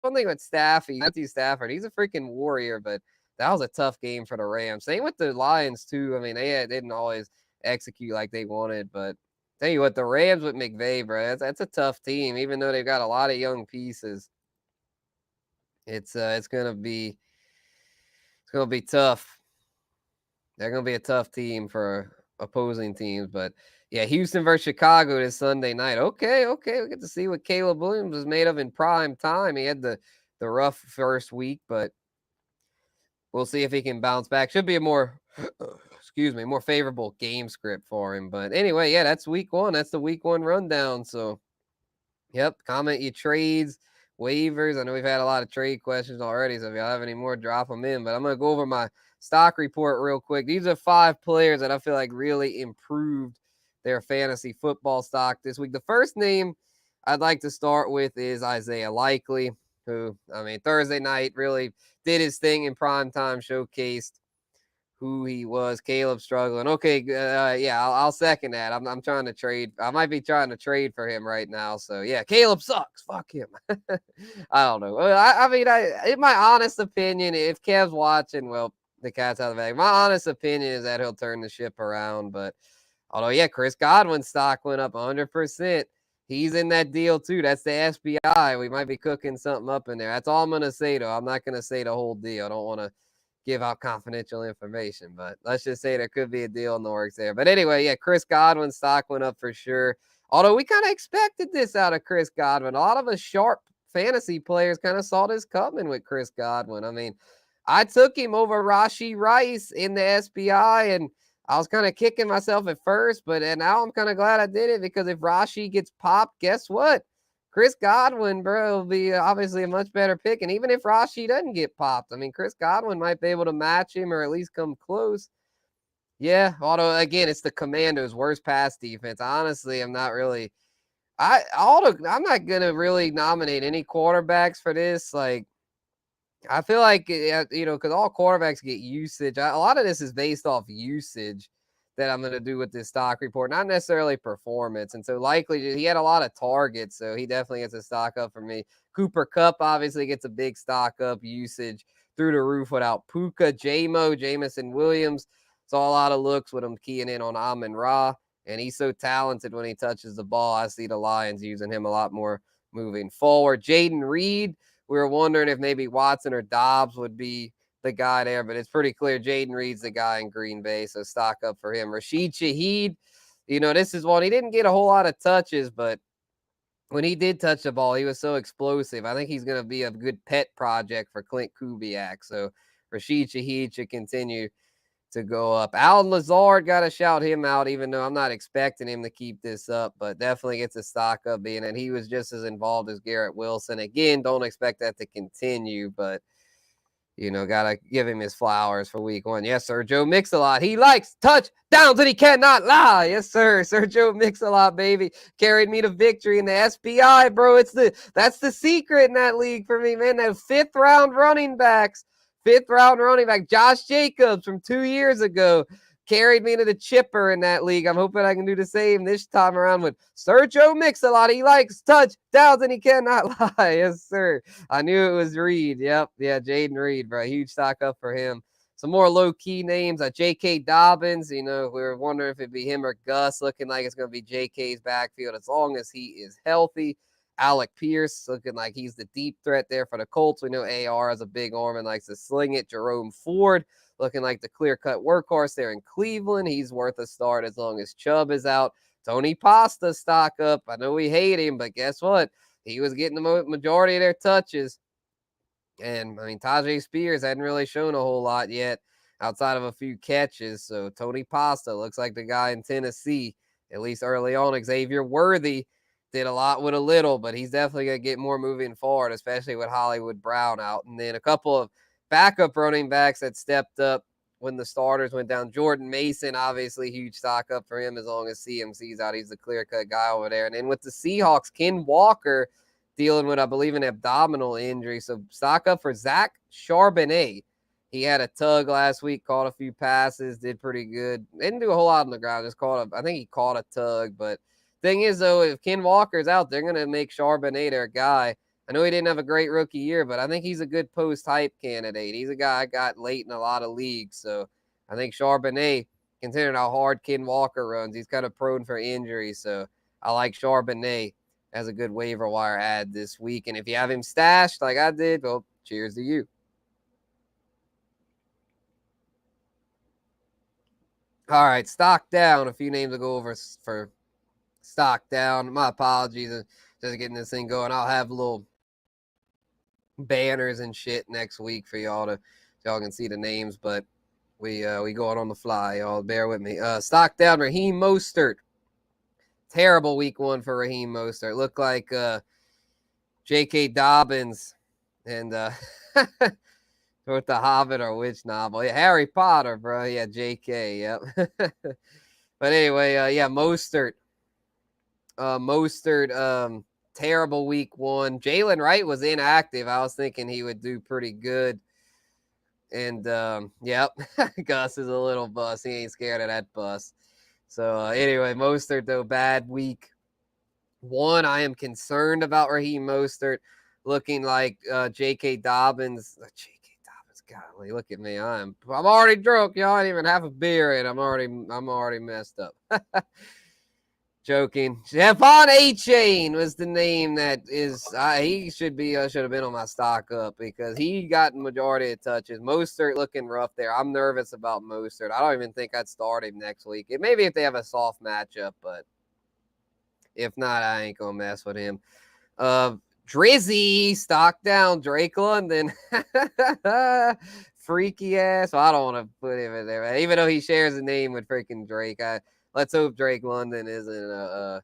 one thing with Matthew Stafford, he's a freaking warrior, but that was a tough game for the Rams. Same with the Lions, too. I mean, they didn't always execute like they wanted, but tell you what, the Rams with McVay, bro, that's a tough team, even though they've got a lot of young pieces. It's gonna be tough. They're gonna be a tough team for opposing teams, but yeah, Houston versus Chicago this Sunday night. Okay, we get to see what Caleb Williams is made of in prime time. He had the rough first week, but we'll see if he can bounce back. Should be a more favorable game script for him. But anyway, yeah, that's week 1. That's the week 1 rundown. So, yep, comment your trades, waivers. I know we've had a lot of trade questions already, so if y'all have any more, drop them in. But I'm going to go over my stock report real quick. These are 5 players that I feel like really improved their fantasy football stock this week. The first name I'd like to start with is Isaiah Likely, who, I mean, Thursday night really did his thing in primetime, showcased who he was. Caleb struggling. Okay, yeah, I'll second that. I'm trying to trade. I might be trying to trade for him right now. So yeah, Caleb sucks. Fuck him. I don't know. I mean, in my honest opinion, if Kev's watching, well, the cat's out of the bag. My honest opinion is that he'll turn the ship around. But although, yeah, Chris Godwin's stock went up 100%. He's in that deal too. That's the SBI. We might be cooking something up in there. That's all I'm gonna say though. I'm not gonna say the whole deal. I don't want to give out confidential information, but let's just say there could be a deal in the works there. But anyway, yeah, Chris Godwin's stock went up for sure. Although we kind of expected this out of Chris Godwin. A lot of us sharp fantasy players kind of saw this coming with Chris Godwin. I mean, I took him over Rashee Rice in the SBI, and I was kind of kicking myself at first, but now I'm kind of glad I did it because if Rashee gets popped, guess what? Chris Godwin, bro, will be obviously a much better pick. And even if Rashee doesn't get popped, I mean, Chris Godwin might be able to match him or at least come close. Yeah, although, again, it's the Commandos' worst pass defense. Honestly, I'm not really – I'm not going to really nominate any quarterbacks for this. Like, I feel like, because all quarterbacks get usage. A lot of this is based off usage that I'm going to do with this stock report, not necessarily performance. And so Likely, he had a lot of targets, so he definitely gets a stock up for me. Cooper Kupp obviously gets a big stock up, usage through the roof without Puka. Jamison Williams saw a lot of looks with him keying in on Amon-Ra, and he's so talented when he touches the ball. I see the Lions using him a lot more moving forward. Jaden Reed, we were wondering if maybe Watson or Dobbs would be the guy there, but it's pretty clear Jaden Reed's the guy in Green Bay, so stock up for him. Rashid Shaheed, this is one, he didn't get a whole lot of touches, but when he did touch the ball, he was so explosive. I think he's going to be a good pet project for Clint Kubiak, so Rashid Shaheed should continue to go up. Allen Lazard, got to shout him out, even though I'm not expecting him to keep this up, but definitely gets a stock up being, and he was just as involved as Garrett Wilson. Again, don't expect that to continue, but got to give him his flowers for week 1. Yes, sir. Joe Mix-a-Lot. He likes touchdowns and he cannot lie. Yes, sir. Sir Joe Mix-a-Lot, baby. Carried me to victory in the SBI, bro. That's the secret in that league for me, man. That fifth round running back, Josh Jacobs from 2 years ago, carried me to the chipper in that league. I'm hoping I can do the same this time around with Sir Joe Mix-a-Lot. He likes touchdowns and he cannot lie. Yes, sir. I knew it was Reed. Yep. Yeah, Jaden Reed, bro. Huge stock up for him. Some more low-key names. J.K. Dobbins, we were wondering if it'd be him or Gus. Looking like it's going to be J.K.'s backfield as long as he is healthy. Alec Pierce looking like he's the deep threat there for the Colts. We know AR has a big arm and likes to sling it. Jerome Ford looking like the clear-cut workhorse there in Cleveland. He's worth a start as long as Chubb is out. Tony Pasta stock up. I know we hate him, but guess what? He was getting the majority of their touches. And, I mean, Tajay Spears hadn't really shown a whole lot yet outside of a few catches. So Tony Pasta looks like the guy in Tennessee, at least early on. Xavier Worthy did a lot with a little, but he's definitely going to get more moving forward, especially with Hollywood Brown out. And then a couple of backup running backs that stepped up when the starters went down. Jordan Mason, obviously, huge stock up for him as long as CMC's out. He's the clear-cut guy over there. And then with the Seahawks, Ken Walker dealing with, I believe, an abdominal injury. So stock up for Zach Charbonnet. He had a tug last week, caught a few passes, did pretty good. Didn't do a whole lot on the ground, I think he caught a tug. But thing is, though, if Ken Walker's out, they're going to make Charbonnet their guy. I know he didn't have a great rookie year, but I think he's a good post-hype candidate. He's a guy I got late in a lot of leagues. So I think Charbonnet, considering how hard Ken Walker runs, he's kind of prone for injury. So I like Charbonnet as a good waiver wire ad this week. And if you have him stashed like I did, well, cheers to you. All right, stock down. A few names to go over for stock down. My apologies. Just getting this thing going. I'll have little banners and shit next week for y'all so y'all can see the names, but we going on the fly. Y'all bear with me. Stock down, Raheem Mostert. Terrible week 1 for Raheem Mostert. Looked like J.K. Dobbins and with the Hobbit or which novel? Yeah, Harry Potter, bro. Yeah, J.K. Yep. But anyway, yeah, Mostert. terrible week 1. Jalen Wright was inactive. I was thinking he would do pretty good. And, yep, Gus is a little bus. He ain't scared of that bus. So, anyway, Mostert, though, bad week 1. I am concerned about Raheem Mostert looking like J.K. Dobbins. J.K. Dobbins, golly, look at me. I'm already drunk, y'all. I didn't even have a beer, and I'm already messed up. Joking. Javon A-Chain was the name that is. He should have been on my stock up because he got the majority of touches. Mostert looking rough there. I'm nervous about Mostert. I don't even think I'd start him next week. Maybe if they have a soft matchup, but if not, I ain't gonna mess with him. Drizzy, stock down. Drake London. Freaky ass. Well, I don't want to put him in there, man. Even though he shares a name with freaking Drake. Let's hope Drake London isn't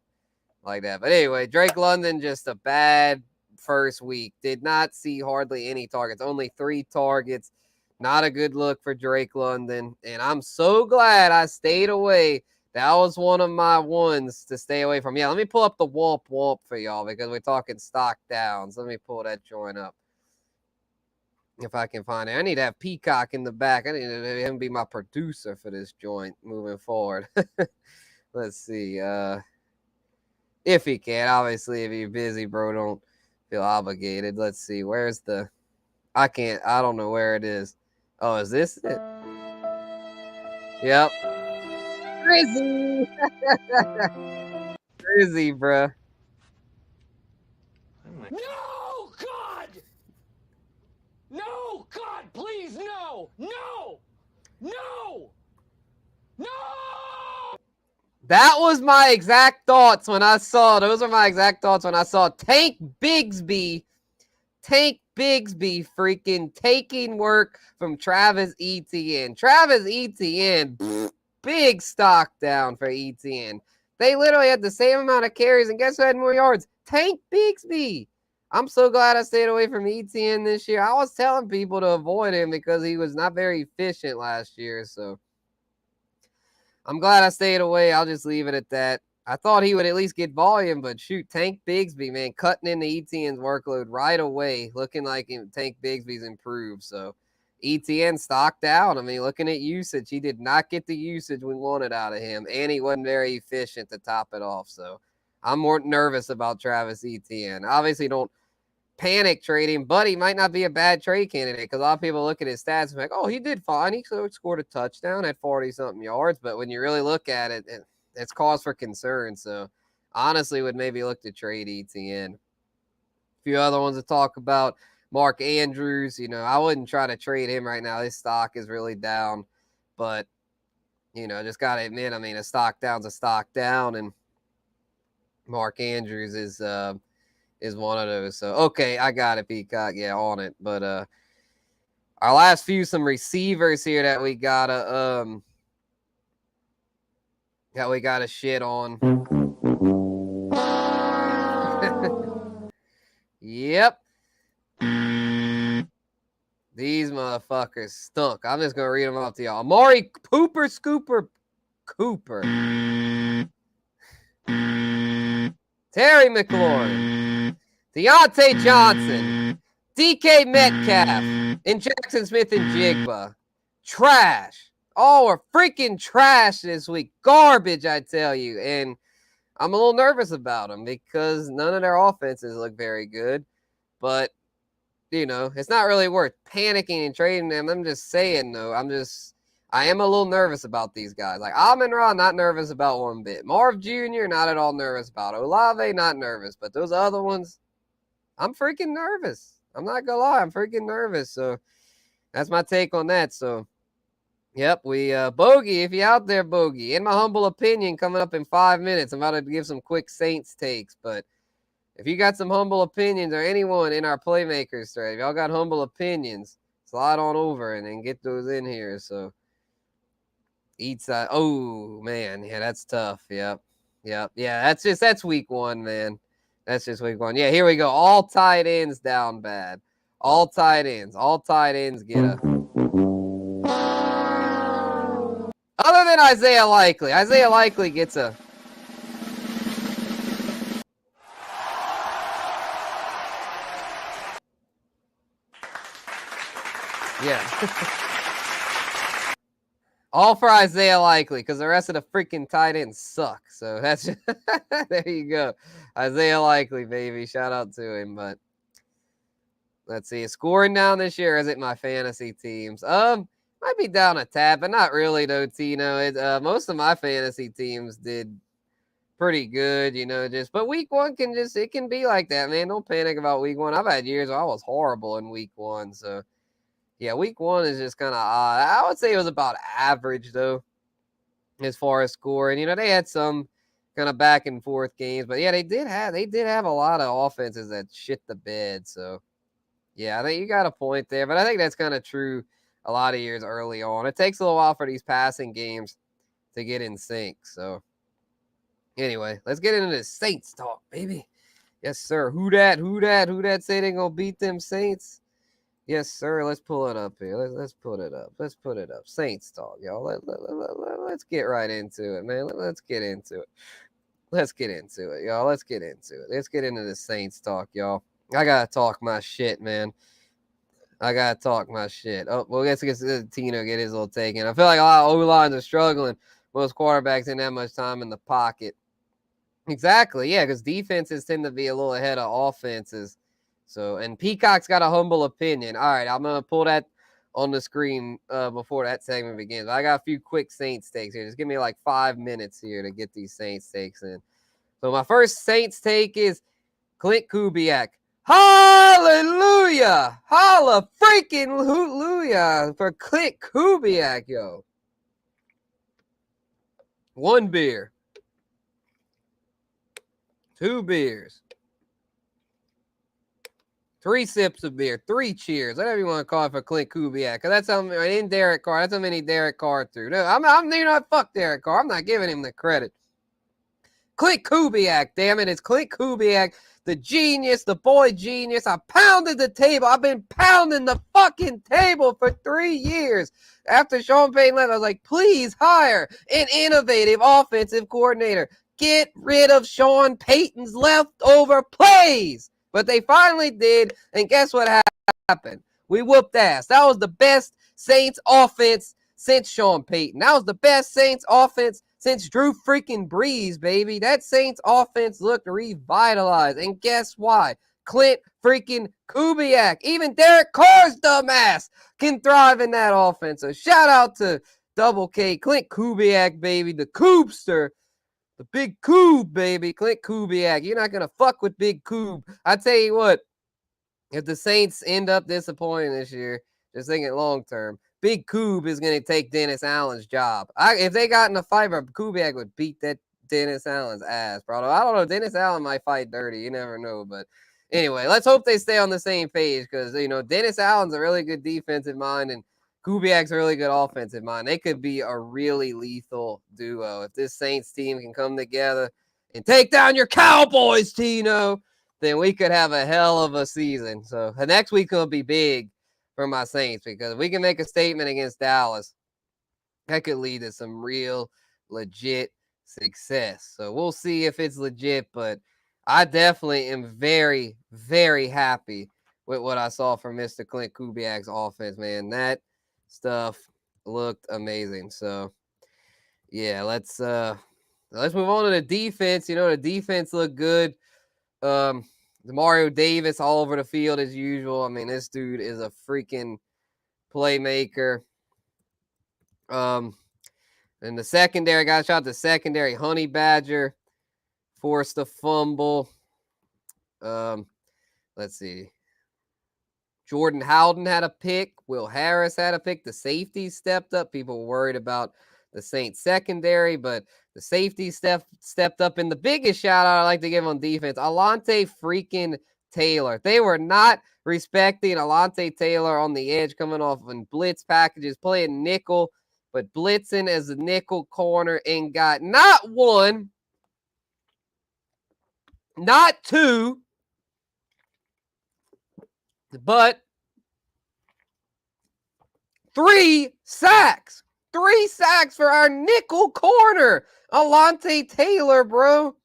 like that. But anyway, Drake London, just a bad first week. Did not see hardly any targets. Only 3 targets. Not a good look for Drake London. And I'm so glad I stayed away. That was one of my ones to stay away from. Yeah, let me pull up the Womp Womp for y'all because we're talking stock downs. Let me pull that joint up. If I can find it. I need to have Peacock in the back. I need to him be my producer for this joint moving forward. Let's see. If he can. Obviously, if you're busy, bro, don't feel obligated. Let's see. Where's the... I don't know where it is. Oh, is this it? Yep. Drizzy. Drizzy, bro. No, God! No, God, please, no! No! No! No! That was my exact thoughts when I saw. Those are my exact thoughts when I saw Tank Bigsby freaking taking work from Travis Etienne. Travis Etienne, big stock down for Etienne. They literally had the same amount of carries, and guess who had more yards? Tank Bigsby. I'm so glad I stayed away from Etienne this year. I was telling people to avoid him because he was not very efficient last year, so I'm glad I stayed away. I'll just leave it at that. I thought he would at least get volume, but shoot, Tank Bigsby, man, cutting into Etienne's workload right away, looking like Tank Bigsby's improved. So Etienne stocked out. I mean, looking at usage, he did not get the usage we wanted out of him, and he wasn't very efficient to top it off. So I'm more nervous about Travis Etienne. Obviously, don't panic trade him, but he might not be a bad trade candidate because a lot of people look at his stats and be like, oh, he did fine. He scored a touchdown at 40-something yards. But when you really look at it, it's cause for concern. So honestly, would maybe look to trade Etienne. A few other ones to talk about. Mark Andrews, I wouldn't try to trade him right now. His stock is really down. But, just got to admit, I mean, a stock down's a stock down. And Mark Andrews is one of those. So, okay, I got it, Peacock. Yeah, on it. But our last few, some receivers here that we gotta shit on. Yep. These motherfuckers stunk. I'm just gonna read them off to y'all. Amari Scooper Cooper. Terry McLaurin. Deontay Johnson. DK Metcalf. And Jackson Smith and Jigba. Trash. Oh, we're freaking trash this week. Garbage, I tell you. And I'm a little nervous about them because none of their offenses look very good. But, it's not really worth panicking and trading them. I'm just saying, though, I am a little nervous about these guys. Like, Amon-Ra, not nervous about one bit. Marv Jr., not at all nervous about. Olave, not nervous. But those other ones, I'm freaking nervous. I'm not going to lie. I'm freaking nervous. So that's my take on that. So, yep, Bogey, if you're out there, Bogey, in my humble opinion, coming up in 5 minutes, I'm about to give some quick Saints takes. But if you got some humble opinions or anyone in our Playmakers thread, if y'all got humble opinions, slide on over and then get those in here. So, oh, man. Yeah, that's tough. Yep. Yeah, that's week 1, man. That's just week 1. Yeah, here we go. All tight ends down bad. All tight ends get a... Other than Isaiah Likely. Isaiah Likely gets a... Yeah. All for Isaiah Likely, because the rest of the freaking tight ends suck. So that's there you go. Isaiah Likely, baby. Shout out to him. But let's see. Scoring down this year isn't my fantasy teams. Might be down a tad, but not really though, Tino. Most of my fantasy teams did pretty good, but week one it can be like that, man. Don't panic about week one. I've had years where I was horrible in week one. So yeah, week one is just kind of odd. I would say it was about average, though, as far as scoring. They had some kind of back and forth games, but yeah, they did have a lot of offenses that shit the bed. So yeah, I think you got a point there, but I think that's kind of true a lot of years early on. It takes a little while for these passing games to get in sync. So anyway, let's get into the Saints talk, baby. Yes, sir. Who that say they gonna beat them Saints? Yes, sir. Let's pull it up here. Let's put it up. Let's put it up. Saints talk, y'all. Let's get right into it, man. Let's get into it. Let's get into it, y'all. Let's get into it. Let's get into the Saints talk, y'all. I gotta talk my shit, man. I gotta talk my shit. Oh, well, let's get Tino get his little take in. I feel like a lot of O-lines are struggling. Most quarterbacks didn't have much time in the pocket. Exactly, yeah, because defenses tend to be a little ahead of offenses. So, and Peacock's got a humble opinion. All right, I'm going to pull that on the screen before that segment begins. I got a few quick Saints takes here. Just give me like 5 minutes here to get these Saints takes in. So my first Saints take is Clint Kubiak. Hallelujah! Holla freaking hallelujah for Clint Kubiak, yo. 1 beer. 2 beers. 3 sips of beer, 3 cheers, whatever you want to call it for Clint Kubiak. Because that's how many, in Derek Carr, that's how many Derek Carr threw. No, fuck Derek Carr. I'm not giving him the credit. Clint Kubiak, damn it. It's Clint Kubiak, the genius, the boy genius. I pounded the table. I've been pounding the fucking table for 3 years. After Sean Payton left, I was like, please hire an innovative offensive coordinator. Get rid of Sean Payton's leftover plays. But they finally did, and guess what happened? We whooped ass. That was the best Saints offense since Sean Payton. That was the best Saints offense since Drew freaking Brees, baby. That Saints offense looked revitalized, and guess why? Clint freaking Kubiak. Even Derek Carr's dumbass can thrive in that offense. So shout out to Double K, Clint Kubiak, baby, the Koobster. The big Coob, baby. Clint Kubiak. You're not going to fuck with big Coob. I tell you what, if the Saints end up disappointing this year, just thinking long term, big Coob is going to take Dennis Allen's job. If they got in a fight, Kubiak would beat that Dennis Allen's ass, bro. I don't know. Dennis Allen might fight dirty. You never know. But anyway, let's hope they stay on the same page because, Dennis Allen's a really good defensive mind and Kubiak's a really good offensive mind. They could be a really lethal duo. If this Saints team can come together and take down your Cowboys, Tino, then we could have a hell of a season. So the next week will be big for my Saints because if we can make a statement against Dallas, that could lead to some real legit success. So we'll see if it's legit, but I definitely am very, very happy with what I saw from Mr. Clint Kubiak's offense, man. That stuff looked amazing. So yeah, let's move on to the defense. The defense looked good. Mario Davis all over the field as usual. I mean, this dude is a freaking playmaker. And the secondary, got shot the secondary. Honey Badger forced a fumble. Let's see. Jordan Howden had a pick. Will Harris had a pick. The safeties stepped up. People were worried about the Saints secondary, but the safeties stepped up. And the biggest shout out I like to give on defense, Alontae freaking Taylor. They were not respecting Alontae Taylor on the edge coming off in blitz packages, playing nickel, but blitzing as a nickel corner and got not 1, not 2, but 3 sacks. 3 sacks for our nickel corner, Alontae Taylor, bro.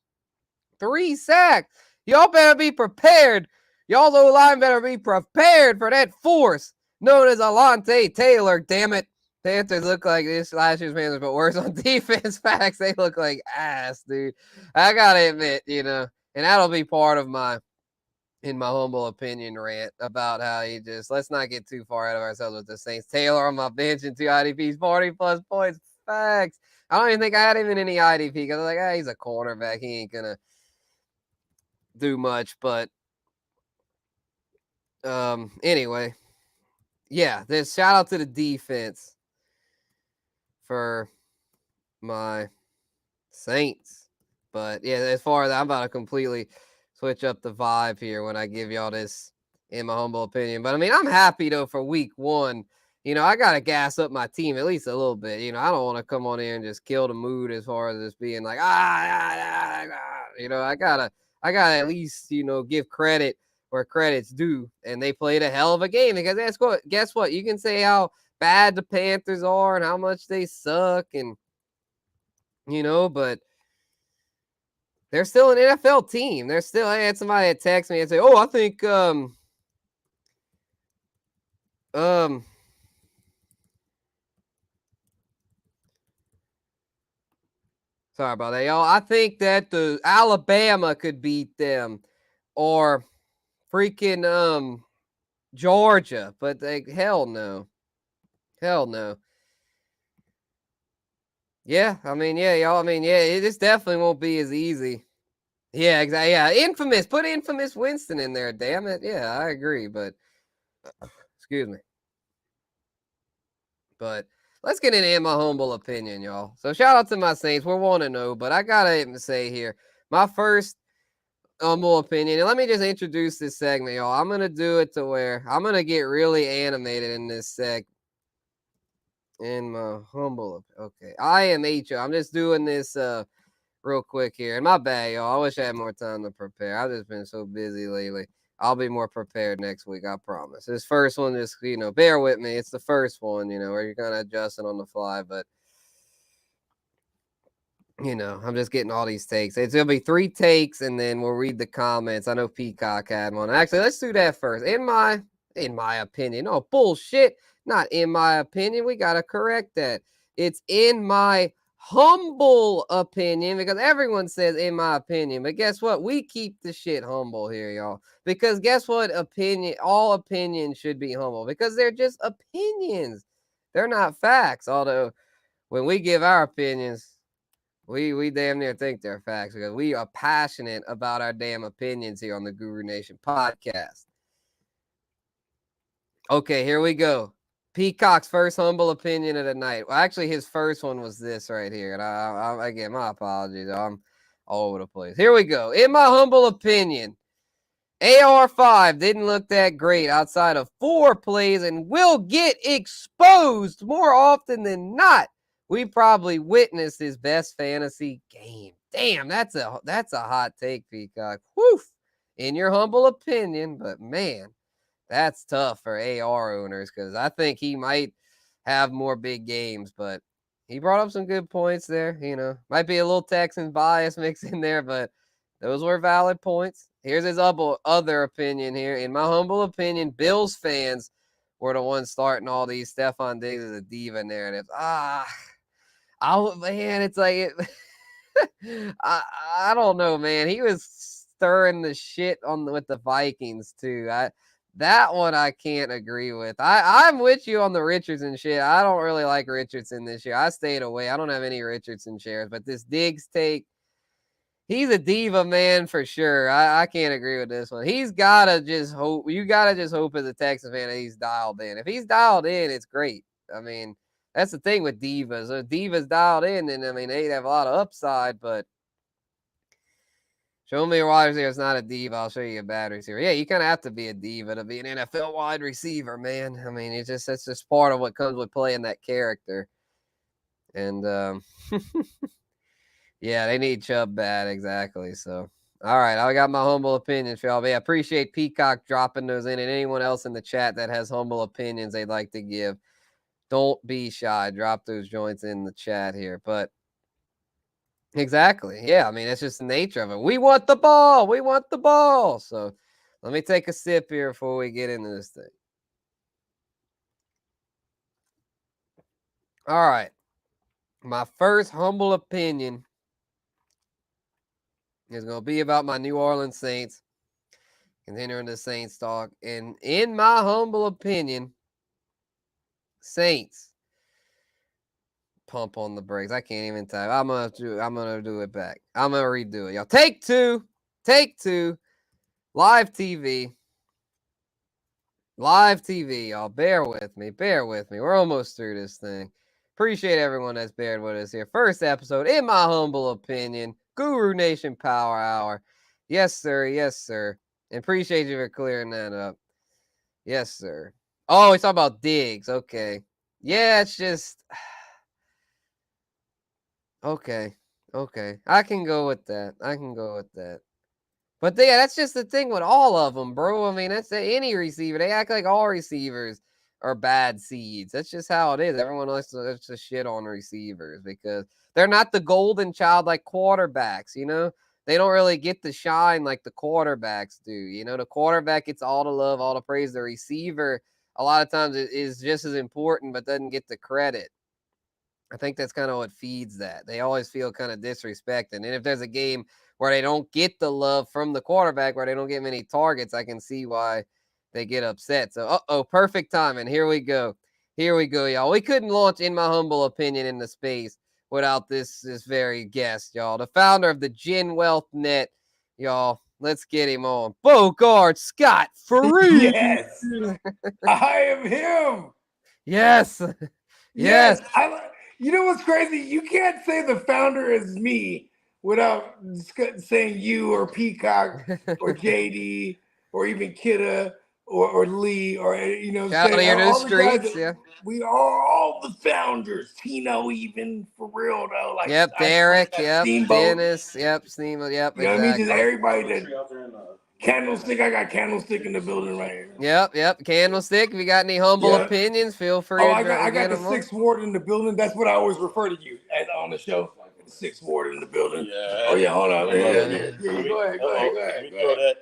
3 sacks. Y'all better be prepared. Y'all's O-line better be prepared for that force known as Alante Taylor. Damn it. Panthers look like this last year's Panthers, but worse on defense. Facts, they look like ass, dude. I gotta admit, and that'll be part of my, in my humble opinion, rant about how he just, let's not get too far out of ourselves with the Saints. Taylor on my bench and 2 IDPs, 40+ points. Facts. I don't even think I had him in any IDP because I was like, he's a cornerback. He ain't gonna do much. But anyway, yeah, this shout out to the defense for my Saints. But yeah, as far as I'm about to completely switch up the vibe here when I give y'all this, in my humble opinion. But I mean, I'm happy though for week 1. I gotta gas up my team at least a little bit. I don't want to come on here and just kill the mood as far as just being like I gotta at least give credit where credit's due, and they played a hell of a game. Because guess what? You can say how bad the Panthers are and how much they suck, and but they're still an NFL team. They're still. I had somebody that text me and say, "Oh, I think sorry about that, y'all. I think that the Alabama could beat them, or freaking Georgia, but hell no, hell no." Yeah, I mean, yeah, y'all. I mean, yeah, this definitely won't be as easy. Yeah, exactly. Yeah, infamous. Put infamous Winston in there. Damn it. Yeah, I agree. But excuse me. But let's get into my humble opinion, y'all. So shout out to my Saints. We're 1-0, but I gotta even say here, my first humble opinion. And let me just introduce this segment, y'all. I'm gonna do it to where I'm gonna get really animated in this seg. In my humble, okay, I am H. I'm just doing this real quick here. And my bad, y'all. I wish I had more time to prepare. I've just been so busy lately. I'll be more prepared next week, I promise. This first one, just, bear with me. It's the first one, where you're kind of adjusting on the fly. But, I'm just getting all these takes. It's going to be 3 takes, and then we'll read the comments. I know Peacock had one. Actually, let's do that first. In my opinion. Oh, bullshit. Not in my opinion. We got to correct that. It's in my humble opinion, because everyone says in my opinion, but guess what? We keep the shit humble here, y'all, because guess what? All opinions should be humble, because they're just opinions. They're not facts. Although when we give our opinions, we damn near think they're facts, because we are passionate about our damn opinions here on the Guru Nation podcast. Okay, here we go. Peacock's first humble opinion of the night. Well, actually, his first one was this right here. And again, my apologies. I'm all over the place. Here we go. In my humble opinion, AR5 didn't look that great outside of 4 plays and will get exposed more often than not. We probably witnessed his best fantasy game. Damn, that's a hot take, Peacock. Woof. In your humble opinion, but man, that's tough for AR owners, because I think he might have more big games, but he brought up some good points there. Might be a little Texans bias mixed in there, but those were valid points. Here's his other opinion here. In my humble opinion, Bills fans were the ones starting all these Stephon Diggs as a diva narratives. Man, it's like I don't know, man. He was stirring the shit with the Vikings too. That one I can't agree with. I'm with you on the Richardson shit. I don't really like Richardson this year. I stayed away. I don't have any Richardson shares, but this Diggs take, he's a diva, man, for sure. I can't agree with this one. He's gotta just hope. You gotta just hope as a Texas fan that he's dialed in. If he's dialed in, it's great. I mean, that's the thing with divas. If divas dialed in, then I mean they have a lot of upside, but show me a wide receiver that's not a diva, I'll show you a bad receiver. Yeah, you kind of have to be a diva to be an NFL wide receiver, man. I mean, that's just part of what comes with playing that character. And yeah, they need Chubb bad, exactly. So, all right, I got my humble opinions for y'all. But yeah, appreciate Peacock dropping those in, and anyone else in the chat that has humble opinions they'd like to give. Don't be shy. Drop those joints in the chat here. But exactly. Yeah, I mean, that's just the nature of it. We want the ball. We want the ball. So let me take a sip here before we get into this thing. All right. My first humble opinion is going to be about my New Orleans Saints. Continuing the Saints talk. And in my humble opinion, Saints, pump on the brakes. I can't even type. I'm gonna do it back. I'm gonna redo it, y'all. Take two. Live TV. Y'all. Bear with me. We're almost through this thing. Appreciate everyone that's bared with us here. First episode, in my humble opinion, Guru Nation Power Hour. Yes, sir. And appreciate you for clearing that up. Yes, sir. Oh, he's talking about Diggs. Okay. Yeah, it's just okay. I can go with that. But yeah, that's just the thing with all of them, bro. I mean, that's any receiver. They act like all receivers are bad seeds. That's just how it is. Everyone likes to shit on receivers because they're not the golden child like quarterbacks, you know? They don't really get the shine like the quarterbacks do. You know, the quarterback gets all the love, all the praise. The receiver, a lot of times, is just as important, but doesn't get the credit. I think that's kind of what feeds that. They always feel kind of disrespected. And if there's a game where they don't get the love from the quarterback, where they don't get many targets, I can see why they get upset. So, perfect timing. Here we go, y'all. We couldn't launch, in my humble opinion, into space without this very guest, y'all. The founder of the Gin Wealth Net, y'all. Let's get him on. Bogart Scott Free. Yes, I am him. Yes. You know what's crazy? You can't say the founder is me without saying you or Peacock or JD or even Kidda or Lee or Shout out to your new all the guys streets. Yeah. We are all the founders. Tino, even for real though. Like Yep, Derek. Yep, Steamboat. Dennis. Yep, Steamboat. Yep, You know what I mean? Just exactly. everybody that Candlestick. I got Candlestick in the building right here. Yep. Candlestick. If you got any humble opinions, feel free to I got the Sixth Ward in the building. That's what I always refer to you as on the show. The Sixth Ward in the building. Yeah. Oh yeah, hold on. Yeah. Go ahead. Throw that.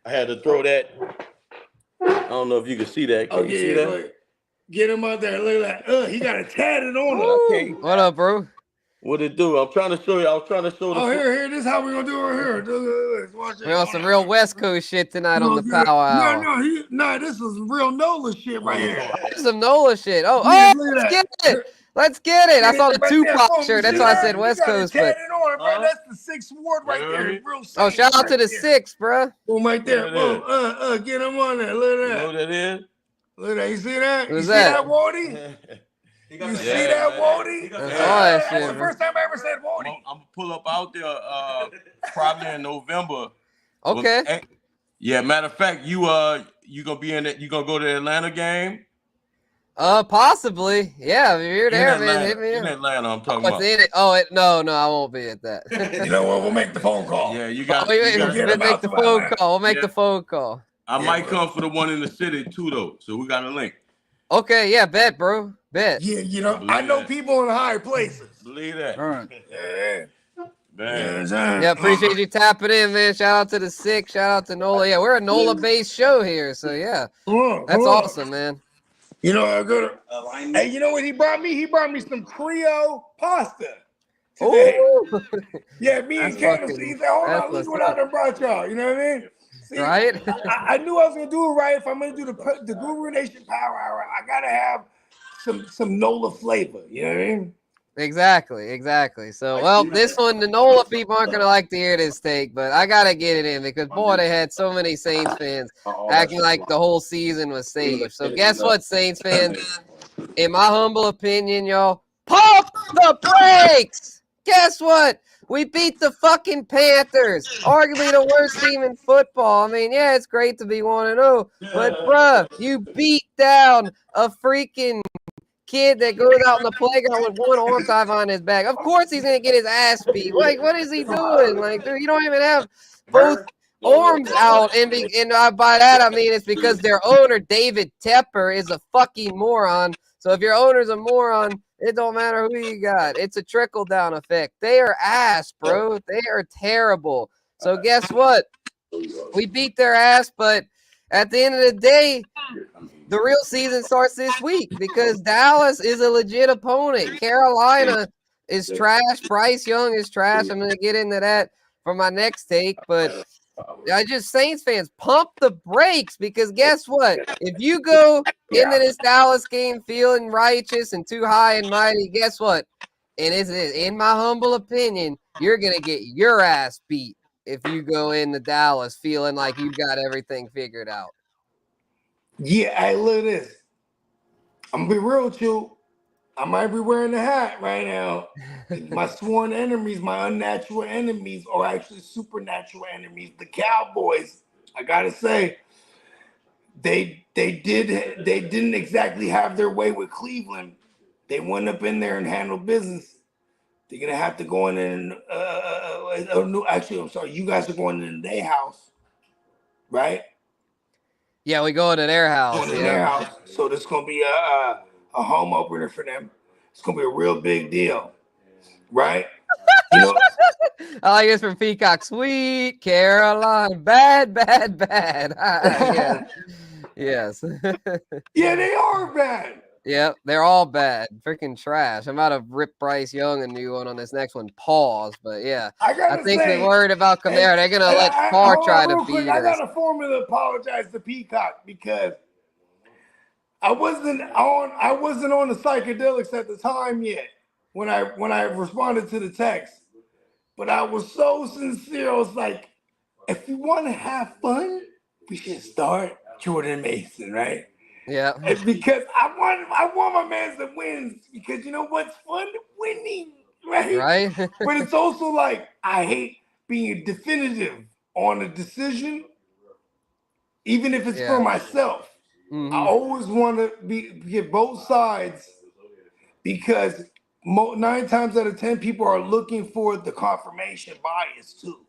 I had to throw that. I don't know if you can see that. Can you see that? Go ahead. Get him out there. Look at that. He got a tatted on it. Okay. What up, bro? What it do? I'm trying to show you. I was trying to show the. Oh, here. This is how we're gonna do it here. Look, watch it. We on some real West Coast shit tonight on the Power Hour. No, this is real NOLA shit right here. Some NOLA shit. Let's get it. I saw the Tupac shirt. That's why I said West Coast. But that's the Sixth Ward right there. Real shout out to the Sixth, bro. Boom, right there. Boom. Get him on there. Look at that. You know what that is? Look at that. You see that? Who's you that? See that, Wody? You see that, Wody? That's all that shit. That's the first time I ever said Wody. I'm gonna pull up out there probably in November. Okay. Yeah, matter of fact, you gonna be in it. You gonna go to the Atlanta game? Possibly. Yeah, if you're there, man, hit me in up. Atlanta, I'm talking about. No, I won't be at that. You know what? We'll make the phone call. Yeah, you got. We'll make the phone call. I might come for the one in the city too, though. So we got a link. Okay, yeah, bet, bro. Bet. Yeah, I know people in high places. Believe that. All right. Yeah, appreciate you tapping in, man. Shout out to the Six. Shout out to NOLA. Yeah, we're a NOLA-based show here, so yeah, that's awesome, man. You know, hey, you know what he brought me? He brought me some Creole pasta today. Yeah, me and Candace. He said, hold on, look what I done brought y'all. You know what I mean? See, right? I knew I was gonna do it right. If I'm gonna do the Guru Nation Power Hour, I gotta have some NOLA flavor. You know what I mean? Exactly. So, well, this one, the NOLA people aren't going to like to hear this take, but I got to get it in because, boy, they had so many Saints fans acting like the whole season was saved. So, guess what, Saints fans? In my humble opinion, y'all, pump the brakes! Guess what? We beat the fucking Panthers, arguably the worst team in football. I mean, yeah, it's great to be 1-0, but, bruh, you beat down a freaking kid that goes out in the playground with one arm tied behind his back. Of course he's gonna get his ass beat. Like, what is he doing? Like, dude, you don't even have both arms out. And by that I mean it's because their owner, David Tepper, is a fucking moron. So if your owner's a moron, it don't matter who you got. It's a trickle down effect. They are ass, bro. They are terrible. So guess what? We beat their ass, but at the end of the day, the real season starts this week because Dallas is a legit opponent. Carolina is trash. Bryce Young is trash. I'm going to get into that for my next take, but Saints fans, pump the brakes because guess what? If you go into this Dallas game feeling righteous and too high and mighty, guess what? And it's in my humble opinion, you're going to get your ass beat if you go into Dallas feeling like you've got everything figured out. Yeah, I look at this. I'm going to be real with you. I might be wearing the hat right now. My sworn enemies, my unnatural enemies, are actually supernatural enemies. The Cowboys, I gotta say, they didn't exactly have their way with Cleveland. They went up in there and handled business. They're gonna have to go in and actually, I'm sorry, you guys are going in their house, right? Yeah, we go into their house. Going in their house, so this is gonna be a home opener for them. It's gonna be a real big deal, right? You know, I like this from Peacock. Sweet Caroline, bad. Yes. Yeah, they are bad. Yep, they're all bad. Freaking trash. I'm about to rip Bryce Young a new one on this next one. Pause. But yeah, I think they're worried about Kamara. They're gonna let Carr try to beat us. I gotta formally apologize to Peacock because I wasn't on the psychedelics at the time yet when I responded to the text. But I was so sincere. I was like, if you want to have fun, we should start Jordan Mason, right? Yeah. And because I want my man to win because you know what's fun? Winning, right? Right. But it's also like I hate being definitive on a decision, even if it's for myself. Mm-hmm. I always want to get both sides because 9 times out of 10 people are looking for the confirmation bias too.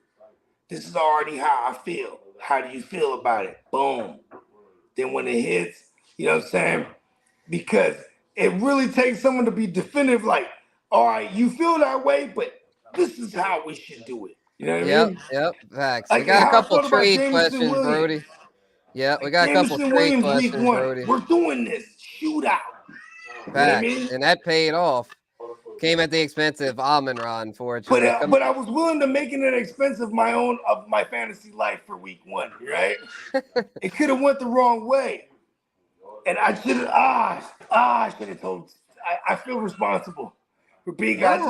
This is already how I feel. How do you feel about it? Boom. Then when it hits, you know what I'm saying? Because it really takes someone to be definitive, like, all right, you feel that way, but this is how we should do it. You know what I mean? Yep, facts. Like we got a couple trade questions, Brody. Yeah, we got a couple trade questions, Brody. We're doing this shootout. Facts. You know what I mean? And that paid off. Came at the expense of Amon-Ra, unfortunately. But I was willing to make it expensive of my fantasy life for week 1, right? It could have went the wrong way. And I should have I should have told. I feel responsible for being guys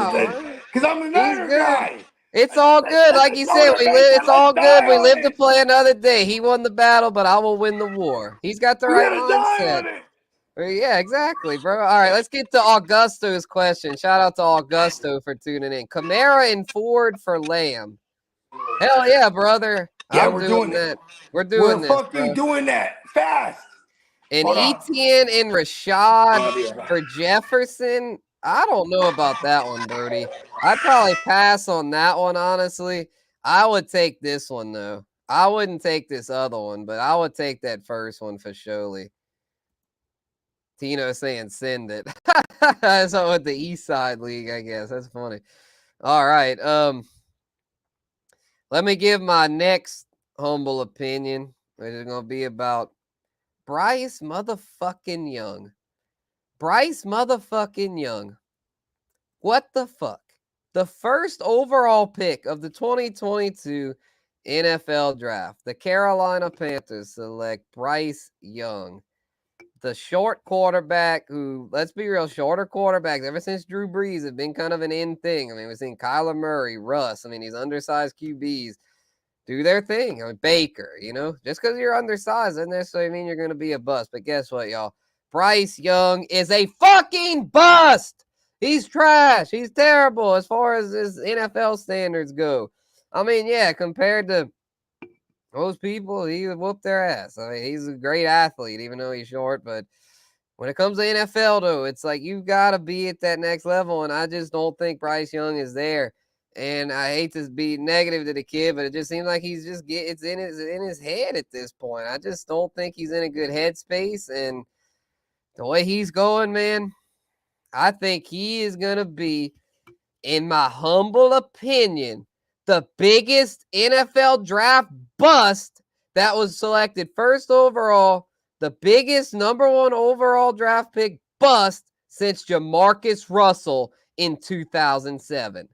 because I'm a Niner guy. It's all good, like you said. It's all good. We live to play another day. He won the battle, but I will win the war. He's got the right mindset. Yeah, exactly, bro. All right, let's get to Augusto's question. Shout out to Augusto for tuning in. Kamara and Ford for Lamb. Hell yeah, brother. Yeah, we're doing that. We're doing this. We're fucking doing that fast. And Etienne and Rashad for Jefferson. I don't know about that one, Brody. I'd probably pass on that one, honestly. I would take this one, though. I wouldn't take this other one, but I would take that first one for surely. Tino saying send it. So with the East Side League, I guess. That's funny. All right. Let me give my next humble opinion, which is going to be about Bryce motherfucking Young. Bryce motherfucking Young. What the fuck? The first overall pick of the 2022 NFL Draft. The Carolina Panthers select Bryce Young. The short quarterback who, let's be real, shorter quarterbacks ever since Drew Brees have been kind of an in thing. I mean, we've seen Kyler Murray, Russ. I mean, these undersized QBs do their thing. I mean, Baker, just because you're undersized doesn't necessarily mean you're going to be a bust. But guess what, y'all? Bryce Young is a fucking bust. He's trash. He's terrible as far as his NFL standards go. I mean, yeah, compared to most people, he would whoop their ass. I mean, he's a great athlete, even though he's short. But when it comes to NFL, though, it's like you've got to be at that next level. And I just don't think Bryce Young is there. And I hate to be negative to the kid, but it just seems like he's just it's in his head at this point. I just don't think he's in a good headspace. And the way he's going, man, I think he is going to be, in my humble opinion, the biggest NFL draft bust that was selected first overall the biggest number 1 overall draft pick bust since Jamarcus Russell in 2007.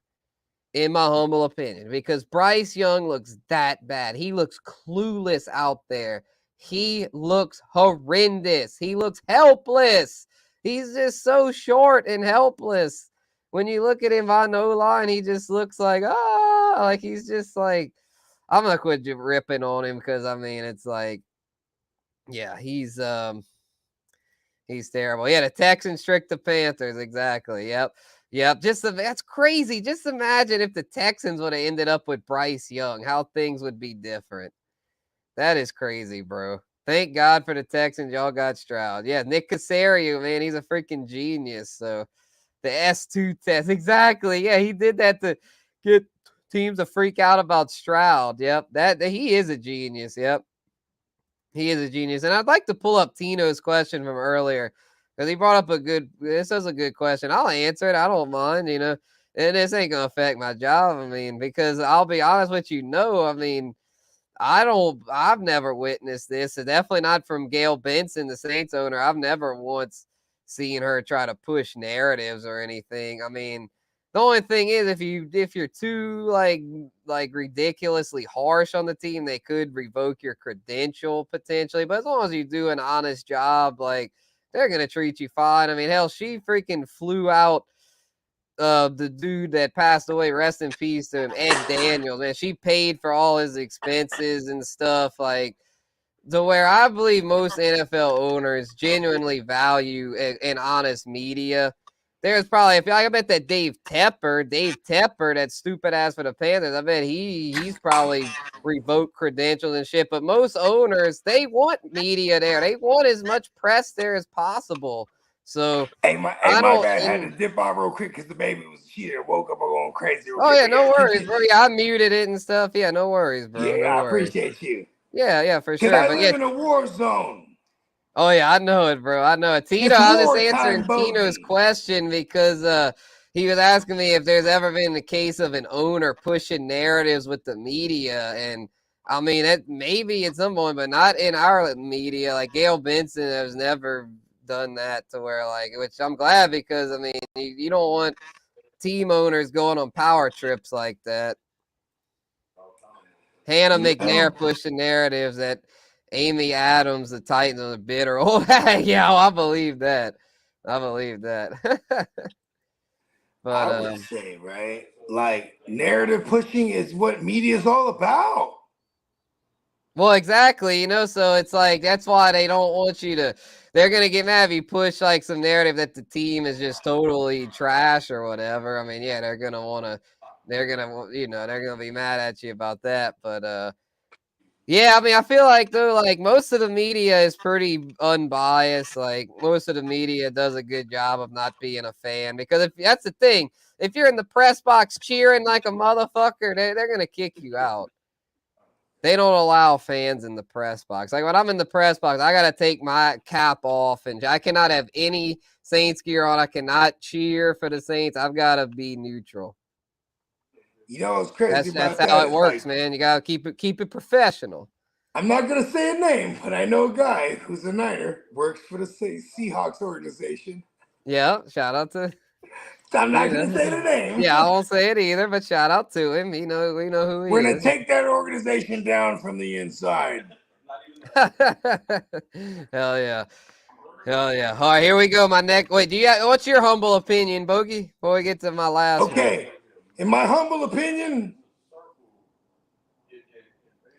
In my humble opinion, because Bryce Young looks that bad. He looks clueless out there. He looks horrendous. He looks helpless. He's just so short and helpless. When you look at him on O-line, he just looks like, like he's just like, I'm gonna quit ripping on him because I mean it's like, yeah, he's terrible. Yeah, the Texans tricked the Panthers. Exactly. Yep. That's crazy. Just imagine if the Texans would have ended up with Bryce Young, how things would be different. That is crazy, bro. Thank God for the Texans. Y'all got Stroud. Yeah, Nick Caserio, man, he's a freaking genius. So the S2 test. Exactly. Yeah, he did that to get teams to freak out about Stroud. Yep. That he is a genius. Yep. He is a genius. And I'd like to pull up Tino's question from earlier because he brought up this is a good question. I'll answer it. I don't mind, and this ain't going to affect my job. I mean, because I'll be honest with you, I mean, I've never witnessed this. So definitely not from Gail Benson, the Saints owner. I've never once seen her try to push narratives or anything. I mean, the only thing is if you're too like ridiculously harsh on the team, they could revoke your credential potentially. But as long as you do an honest job, like they're gonna treat you fine. I mean, hell, she freaking flew out the dude that passed away, rest in peace to him, Ed Daniels, man. She paid for all his expenses and stuff, like to where I believe most NFL owners genuinely value an honest media. There's probably, I bet that Dave Tepper, that stupid ass for the Panthers, I bet he's probably revoked credentials and shit. But most owners, they want media there. They want as much press there as possible. So my bad. I had to dip out real quick because the baby was cheating. Woke up going crazy. Yeah, no worries, bro. Yeah, I muted it and stuff. Yeah, no worries, bro. Yeah, no I worries. appreciate you. Yeah, for sure. Because I live in a war zone. Oh yeah, I know it, bro. I know it. Tino, I was just answering Tino's question because he was asking me if there's ever been the case of an owner pushing narratives with the media, and I mean that maybe at some point, but not in our media. Like Gail Benson has never done that to where which I'm glad because I mean you don't want team owners going on power trips like that. Hannah McNair pushing narratives that Amy Adams, the Titans, are bitter. Oh, yeah, I believe that. But I would say, right? Like narrative pushing is what media is all about. Well, exactly. So it's like that's why they don't want you to. They're gonna get mad if you push some narrative that the team is just totally trash or whatever. I mean, yeah, they're gonna be mad at you about that. But yeah, I mean, I feel like though, most of the media is pretty unbiased. Like most of the media does a good job of not being a fan because if that's the thing, if you're in the press box cheering like a motherfucker, they're gonna kick you out. They don't allow fans in the press box. Like when I'm in the press box, I gotta take my cap off, and I cannot have any Saints gear on. I cannot cheer for the Saints. I've got to be neutral. It's crazy. That's how it works, man. You gotta keep it professional. I'm not gonna say a name, but I know a guy who's a Niner, works for the Seahawks organization. Yeah, shout out to. I'm not gonna say the name. Yeah, I won't say it either, but shout out to him. We know who he is. We're gonna take that organization down from the inside. Hell yeah. All right, here we go. Wait, what's your humble opinion, Bogey? Before we get to my last one. Okay. In my humble opinion,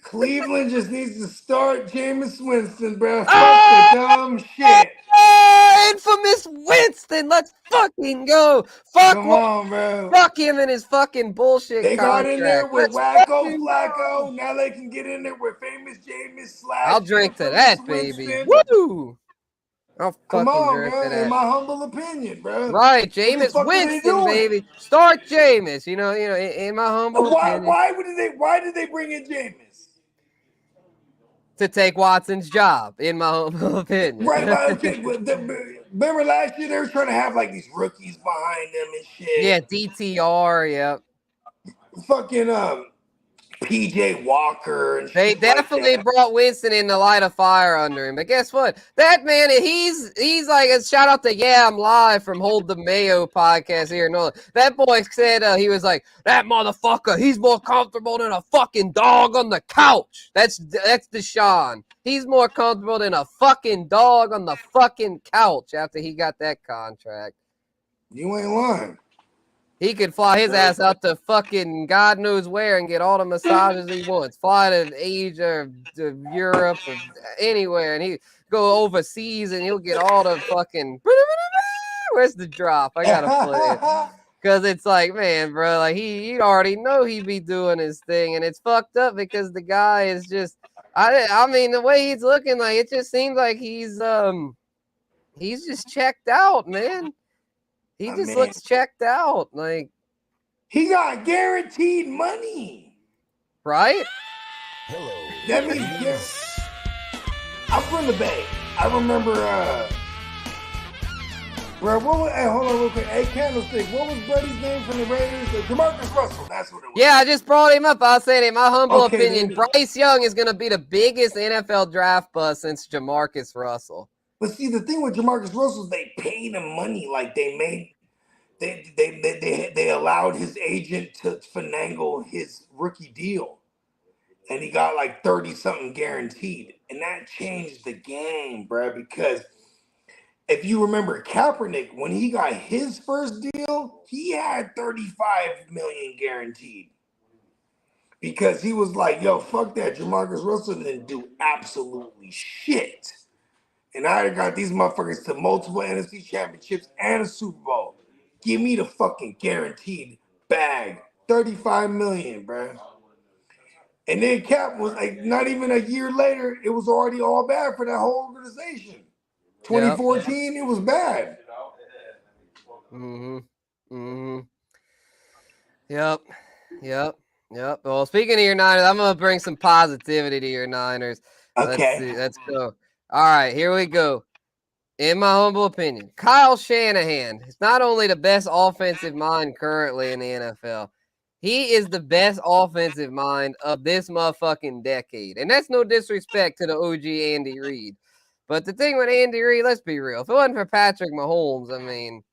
Cleveland just needs to start Jameis Winston, bro. Fuck the dumb shit. Infamous Winston, let's fucking go. Come on, bro. Fuck him and his fucking bullshit They contract. got in there with Wacko Flacco. Now they can get in there with famous Jameis / I'll drink to that, Winston. baby. Woo! Come on, bro. In my humble opinion, bro. Right, Jameis Winston, baby. Start Jameis. In my humble opinion. Why did they bring in Jameis? To take Watson's job, in my humble opinion. Right, okay. Remember last year they were trying to have these rookies behind them and shit. Yeah, DTR, yep. Fucking PJ Walker and they shit like definitely that. brought Winston in to light a fire under him. But guess what? That man, he's like a shout out to I'm live from Hold the Mayo podcast here. No, that boy said he was like, that motherfucker, he's more comfortable than a fucking dog on the couch. That's Deshaun. He's more comfortable than a fucking dog on the fucking couch after he got that contract. You ain't lying. He could fly his ass out to fucking God knows where and get all the massages he wants. Fly to Asia or to Europe or anywhere, and he go overseas and he'll get all the fucking. Where's the drop? I gotta play it because it's like, man, bro, like you already know he be doing his thing, and it's fucked up because the guy is just. I mean, the way he's looking, like it just seems like he's just checked out, man. He just looks checked out. Like he got guaranteed money. Right? Hello. That means I'm from the Bay. I remember bro, what was hold on real quick. Hey, Candlestick, what was Buddy's name from the Raiders? Jamarcus Russell, that's what it was. Yeah, I just brought him up. I said, in my humble opinion, Bryce Young is gonna be the biggest NFL draft bust since Jamarcus Russell. But see, the thing with Jamarcus Russell is they paid him money. Like they allowed his agent to finagle his rookie deal. And he got like 30-something guaranteed. And that changed the game, bro. Because if you remember Kaepernick, when he got his first deal, he had $35 million guaranteed. Because he was like, yo, fuck that. Jamarcus Russell didn't do absolutely shit. And I got these motherfuckers to multiple NFC championships and a Super Bowl. Give me the fucking guaranteed bag. $35 million, bro. And then Cap was like, not even a year later, it was already all bad for that whole organization. 2014, it was bad. Yep. Well, speaking of your Niners, I'm gonna bring some positivity to your Niners. Okay. Let's go. All right, here we go. In my humble opinion, Kyle Shanahan is not only the best offensive mind currently in the NFL, he is the best offensive mind of this motherfucking decade. And that's no disrespect to the OG Andy Reid. But the thing with Andy Reid, let's be real. If it wasn't for Patrick Mahomes, I mean,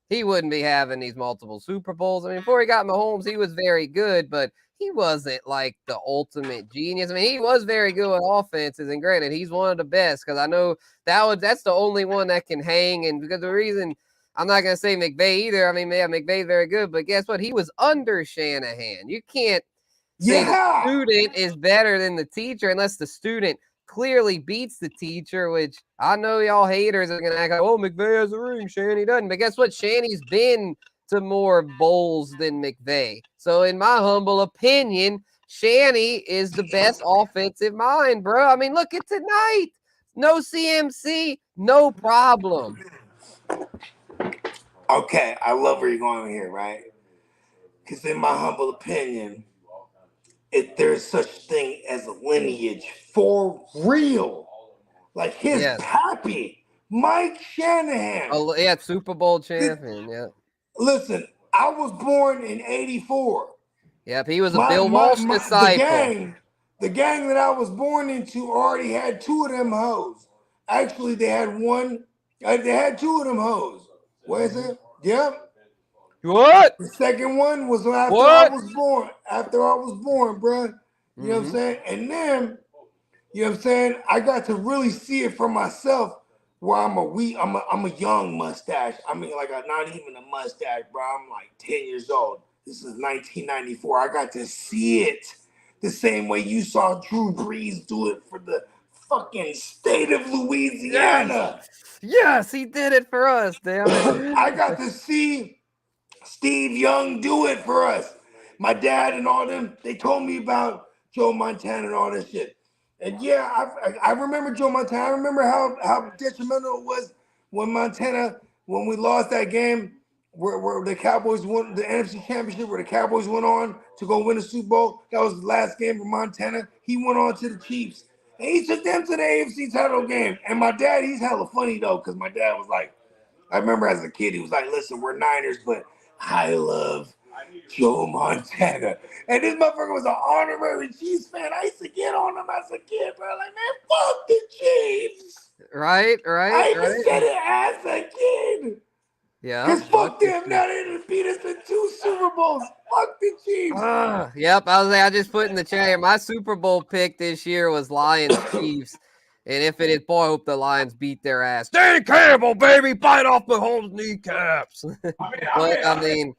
he wouldn't be having these multiple Super Bowls. I mean, before he got Mahomes, he was very good, but he wasn't like the ultimate genius. I mean, he was very good with offenses, and granted, he's one of the best because I know that's the only one that can hang. And because the reason I'm not gonna say McVay either. I mean, yeah, McVay's very good, but guess what? He was under Shanahan. You can't say the student is better than the teacher unless the student clearly beats the teacher, which I know y'all haters are gonna act like, oh, McVay has a ring, Shanny doesn't. But guess what? Shanny's been to more bowls than McVay. So in my humble opinion, Shanny is the best offensive mind, bro. I mean, look at tonight. No CMC, no problem. Okay, I love where you're going here, right? Because in my humble opinion, if there's such thing as a lineage for real, like his pappy, Mike Shanahan. Oh, yeah, Super Bowl champion, yeah. Listen, I was born in 84. Yep, he was a Bill Walsh disciple. The gang that I was born into already had two of them hoes. Actually, they had one. They had two of them hoes. What is it? Yep. What? The second one was after I was born. After I was born, bro. You know what I'm saying? And then, you know what I'm saying? I got to really see it for myself. Where I'm a young mustache. I mean, like not even a mustache, bro. I'm like 10 years old. This is 1994. I got to see it the same way you saw Drew Brees do it for the fucking state of Louisiana. Yes, he did it for us, damn it. I got to see Steve Young do it for us. My dad and all them, they told me about Joe Montana and all this shit. And yeah, I remember Joe Montana. I remember how detrimental it was when we lost that game where the Cowboys won the NFC Championship, where the Cowboys went on to go win the Super Bowl. That was the last game for Montana. He went on to the Chiefs. And he took them to the AFC title game. And my dad, he's hella funny, though, because my dad was like, I remember as a kid, he was like, listen, we're Niners, but I love Joe Montana. And this motherfucker was an honorary Chiefs fan. I used to get on him as a kid, bro. Like, man, fuck the Chiefs. Right. I even said it as a kid. Yeah. Because fuck them. Now they done beat us in 2 Super Bowls. Fuck the Chiefs. Yep. I just put in the chat here. My Super Bowl pick this year was Lions Chiefs. And if it is, boy, I hope the Lions beat their ass. Dan Campbell, baby, bite off Mahomes' kneecaps. But I mean,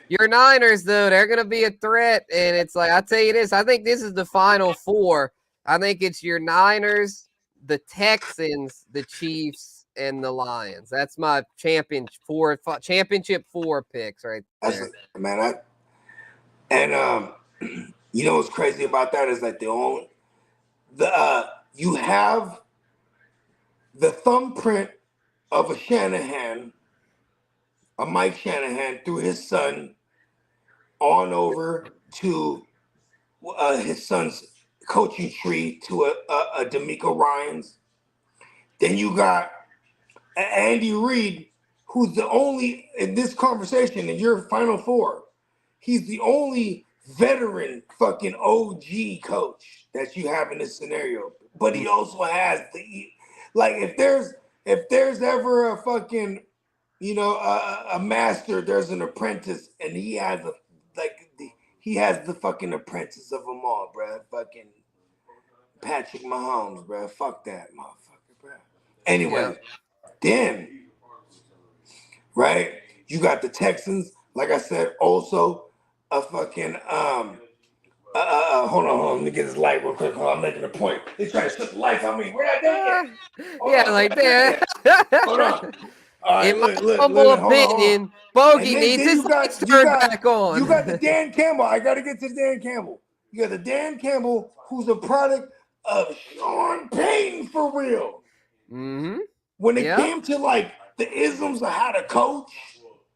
your Niners, though, they're going to be a threat. And it's like, I'll tell you this, I think this is the Final Four. I think it's your Niners, the Texans, the Chiefs, and the Lions. That's my championship 4 picks right there. You know what's crazy about that is like you have the thumbprint of a Mike Shanahan through his son on over to his son's coaching tree to a D'Amico Ryans. Then you got Andy Reid, who's the only, in this conversation, in your Final Four, he's the only veteran fucking OG coach that you have in this scenario. But he also has if there's ever a fucking, a master, there's an apprentice, and he has the fucking apprentice of them all, bro. Fucking Patrick Mahomes, bro. Fuck that motherfucker, bro. Anyway, then, right, you got the Texans, like I said, also a fucking hold on, let me get this light real quick. I'm making a point. They trying to shut the lights on me. We're not done yet. Like that. Hold on. All right, in my humble opinion, Bogey needs his lights turned back on. You got the Dan Campbell. I got to get to the Dan Campbell. You got the Dan Campbell, who's a product of Sean Payton for real. Mm-hmm. When it came to like the isms of how to coach.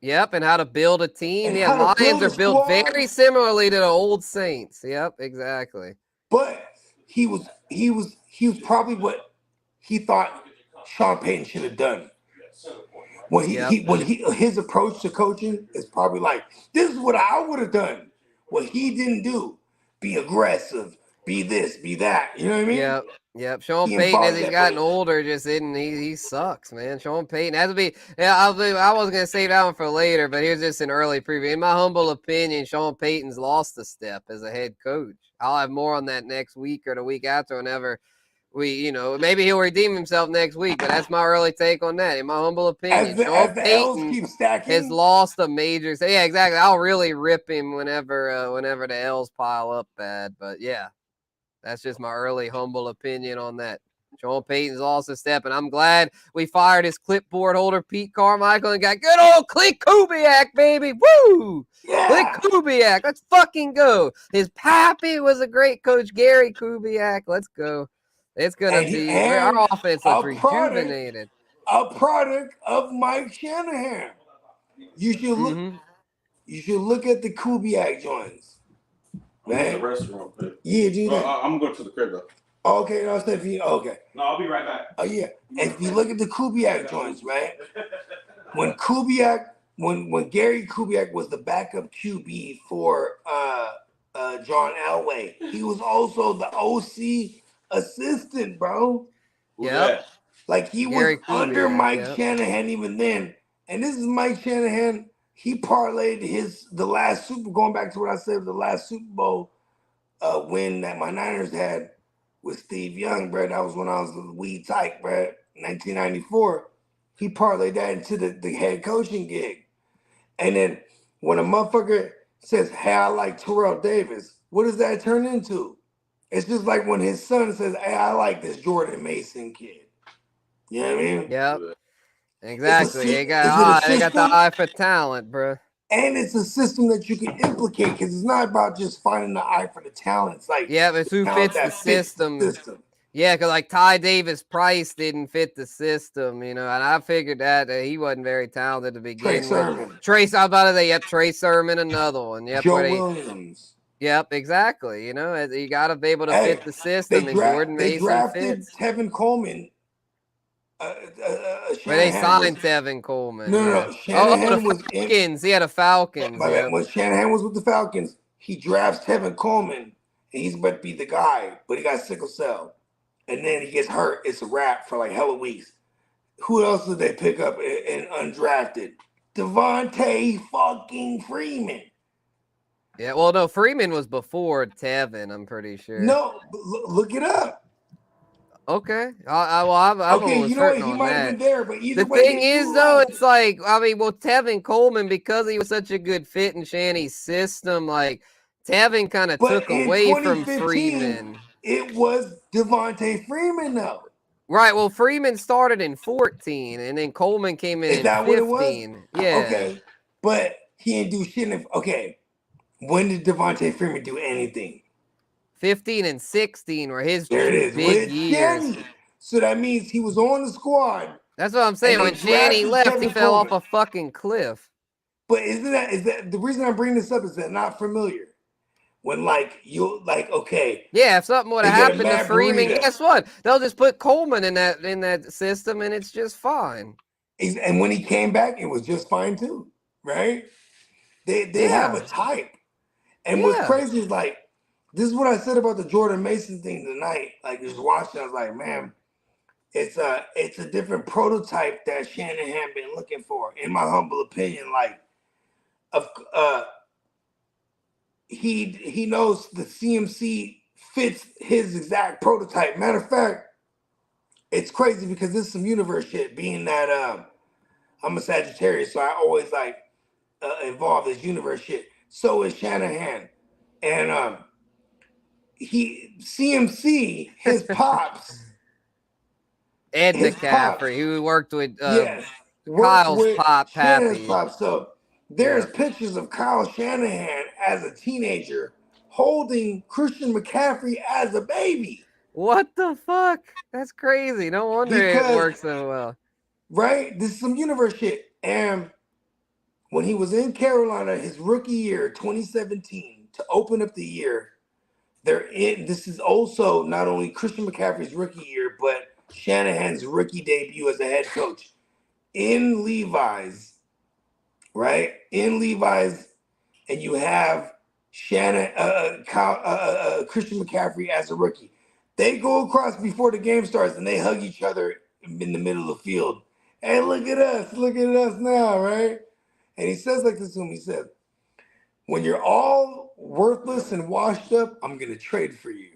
Yep, and how to build a team. Yeah, Lions are built very similarly to the old Saints. Yep, exactly. But he was probably what he thought Sean Payton should have done. His approach to coaching is probably like, this is what I would have done. What he didn't do. Be aggressive. Be this, be that. You know what I mean? Yep. Sean Payton, as he's gotten older, just isn't. He sucks, man. Sean Payton has to be. Yeah, I was gonna save that one for later, but here's just an early preview. In my humble opinion, Sean Payton's lost a step as a head coach. I'll have more on that next week or the week after, whenever maybe he'll redeem himself next week. But that's my early take on that. In my humble opinion, Sean Payton has lost a major. So yeah, exactly. I'll really rip him whenever the L's pile up bad. But yeah. That's just my early humble opinion on that. Sean Payton's lost a step, and I'm glad we fired his clipboard holder, Pete Carmichael, and got good old Clint Kubiak, baby. Woo! Yeah. Clint Kubiak. Let's fucking go. His pappy was a great coach, Gary Kubiak. Let's go. It's going to be our offense looks rejuvenated. A product of Mike Shanahan. You should look at the Kubiak joints. I'm in the restroom. Yeah, do that. I'm going to the crib though. Okay, no, okay. No, I'll be right back. Oh yeah. And if you look at the Kubiak joints, right? When Gary Kubiak was the backup QB for John Elway, he was also the OC assistant, bro. Yeah. Like he was under Mike Shanahan even then. And this is Mike Shanahan. He parlayed the last going back to what I said, the last Super Bowl win that my Niners had with Steve Young, bro. That was when I was a wee tyke, bro, 1994. He parlayed that into the head coaching gig. And then when a motherfucker says, hey, I like Terrell Davis, what does that turn into? It's just like when his son says, hey, I like this Jordan Mason kid. You know what I mean? Yep. Exactly. They got the eye for talent, bro. And it's a system that you can implicate because it's not about just finding the eye for the talent. It's like it's who fits the system. Yeah, because like Ty Davis Price didn't fit the system, and I figured that he wasn't very talented to begin with. Trey Sermon, another one. Yep, Joe Williams. Yep, exactly. You got to be able to fit the system, and Jordan Mason drafted fits. Tevin Coleman Where they Shanahan signed Tevin Coleman. no. Oh, Shanahan the was Falcons. He had a Falcons. My Yeah. bad. When Shanahan was with the Falcons, he drafts Tevin Coleman, and he's about to be the guy, but he got sickle cell, and then he gets hurt. It's a wrap for like hella weeks. Who else did they pick up and undrafted? Devontae fucking Freeman. Yeah, well, no, Freeman was before Tevin, I'm pretty sure. No, look it up. Okay. I'm Okay, almost you know what? certain He on might have that. been there, but either The way, thing is, though, it's like, I mean, well, Tevin Coleman, because he was such a good fit in Shanny's system, like, Tevin kind of took in away from 2015, Freeman. it was Devontae Freeman, though. Right, well, Freeman started in 14, and then Coleman came in Is that 15. what it was? Yeah. Okay, but he didn't do shit. Okay, when did Devontae Freeman do anything? 15 and 16 were his There it two is, big with years. Shanny. So that means he was on the squad. That's what I'm saying. When Shanny left, he fell off a fucking cliff. But is that the reason I'm bringing this up is that not familiar? When okay. Yeah, if something would have happened to Freeman, guess what? They'll just put Coleman in that system, and it's just fine. And when he came back, it was just fine too, right? They have a type. And what's crazy is like, this is what I said about the Jordan Mason thing tonight. Like just watching, I was like, man, it's a different prototype that Shanahan been looking for, in my humble opinion. Like, he knows the CMC fits his exact prototype. Matter of fact, it's crazy because this is some universe shit. Being that I'm a Sagittarius, so I always like involve this universe shit. So is Shanahan, and CMC, his pops. Ed McCaffrey, who worked with Kyle's pop, Pappy. Pop. So there's pictures of Kyle Shanahan as a teenager holding Christian McCaffrey as a baby. What the fuck? That's crazy. No wonder it works so well. Right? This is some universe shit. And when he was in Carolina, his rookie year, 2017, to open up the year, this is also not only Christian McCaffrey's rookie year, but Shanahan's rookie debut as a head coach in Levi's, right? In Levi's, and you have Christian McCaffrey as a rookie. They go across before the game starts and they hug each other in the middle of the field. Hey, look at us now, right? And he says like this to him, he said, when you're all worthless and washed up, I'm going to trade for you.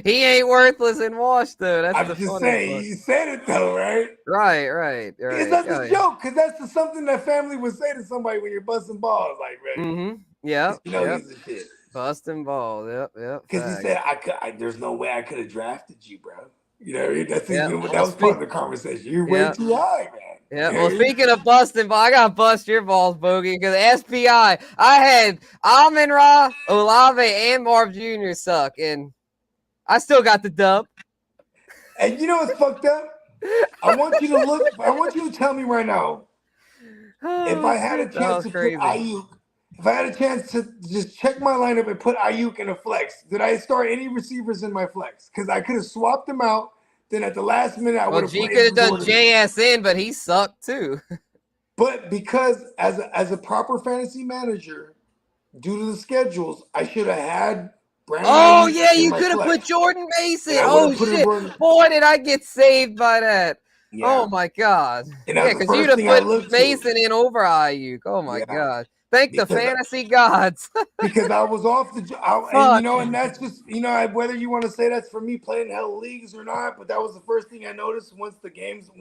He ain't worthless and washed though. That's I'm just saying, you said it though, right? Right. That's a joke, because that's something that family would say to somebody when you're busting balls, like, right? Mm-hmm. Yeah. You know he's a shit. Busting balls. Yep. Because he said, there's no way I could have drafted you, bro. You know, that was part of the conversation. You're way too high, man. Yeah, well, speaking of busting balls, I got to bust your balls, Bogey, because SPI, I had Amon-Ra, Olave, and Marv Jr. suck, and I still got the dub. And you know what's fucked up? I want you to tell me right now, if I had a chance to put Ayuk, if I had a chance to just check my lineup and put Ayuk in a flex, did I start any receivers in my flex? Because I could have swapped them out. Then at the last minute, I would have. G could have done JSN, but he sucked too. But because as a proper fantasy manager, due to the schedules, I should have had Brandon. Oh yeah, you could have put Jordan Mason. Oh shit, boy, did I get saved by that. Yeah. Oh my god. Yeah, because you'd have put Mason in over Ayuk. Oh my god. Thank the fantasy gods. Because I was off and that's just, whether you want to say that's for me playing hell leagues or not, but that was the first thing I noticed once the games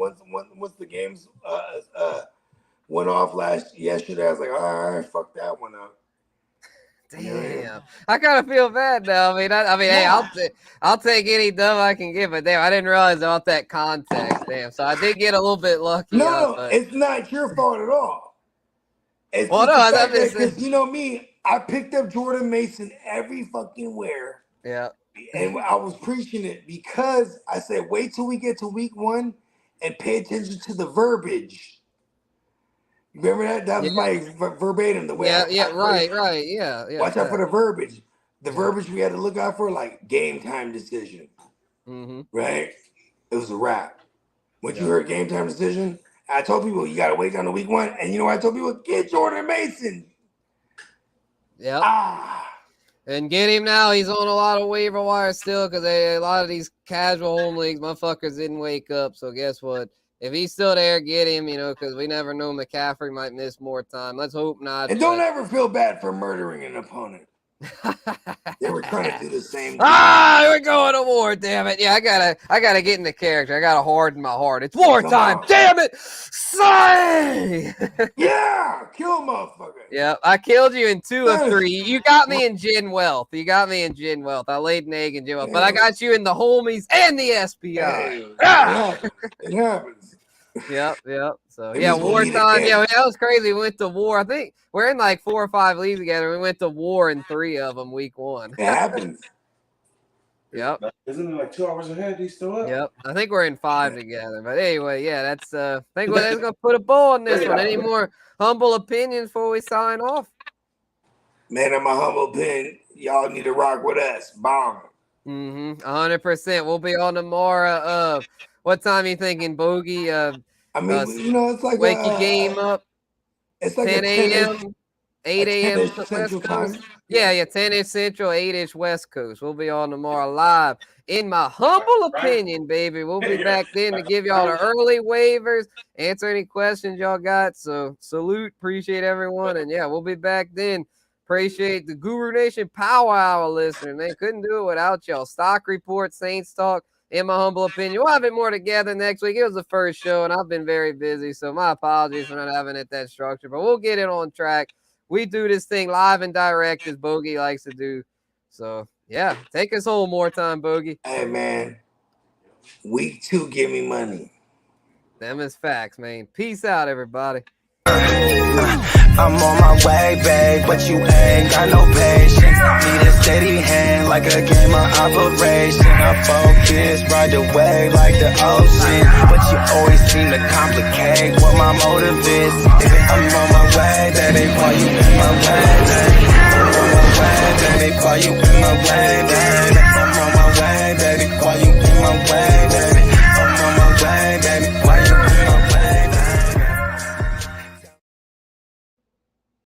went off yesterday. I was like, all right, fuck that one up. Damn, I kind of feel bad now. Hey, I'll take any dub I can get, but damn, I didn't realize about that context. Damn, so I did get a little bit lucky. No, it's not your fault at all. It's because you know me, I picked up Jordan Mason every fucking where. Yeah. And I was preaching it because I said, wait till we get to week 1 and pay attention to the verbiage. Remember that? That was my verbatim. The way right. Yeah. Watch out for the verbiage. The verbiage we had to look out for, like game time decision. right? It was a wrap. Once you heard game time decision, I told people you got to wait down to week 1. And you know what I told people? Get Jordan Mason. Yep. And get him now. He's on a lot of waiver wires still because a lot of these casual home leagues, motherfuckers didn't wake up. So guess what? If he's still there, get him, because we never know McCaffrey might miss more time. Let's hope not. And don't ever feel bad for murdering an opponent. They were trying to do the same thing. We're going to war, damn it. Yeah, I gotta get into character. I gotta harden my heart. It's wartime, damn it. Say yeah, kill a motherfucker. Yeah, I killed you in 2 of 3. You got me in Gin Wealth. I laid an egg in Gin Wealth, but I got you in the homies and the SPI. Hey, it happens. Yep. So wartime. Yeah, that was crazy. We went to war. I think we're in like 4 or 5 leagues together. We went to war in 3 of them week 1. It happens. Yep. Isn't it like 2 hours ahead? He's still up. Yep. I think we're in 5 together. But anyway, yeah, that's I think that's gonna put a bow on this one. Any more humble opinions before we sign off? Man, in my humble opinion, y'all need to rock with us. Bomb. 100%. We'll be on tomorrow. What time are you thinking, Bogey? I mean, it's like wake your game up. It's like 10 a.m., 8 a.m. Central time. Yeah, 10-ish Central, 8-ish West Coast. We'll be on tomorrow live. In my humble opinion, baby, we'll be back then to give y'all the early waivers, answer any questions y'all got. So salute, appreciate everyone, and yeah, we'll be back then. Appreciate the Guru Nation Power Hour listeners. Man, couldn't do it without y'all. Stock report, Saints talk. In my humble opinion, we'll have it more together next week. It was the first show, and I've been very busy, so my apologies for not having it that structured, but we'll get it on track. We do this thing live and direct, as Bogey likes to do. So, yeah, take us home more time, Bogey. Hey, man, week 2, give me money. Them is facts, man. Peace out, everybody. I'm on my way, babe, but you ain't got no patience. Need a steady hand like a game of operation. I focus right away like the ocean, but you always seem to complicate what my motive is. I'm on my way, baby, while you in my way, baby. I'm on my way, baby, while you in my way, baby. I'm on my way, baby, while you in my way, baby.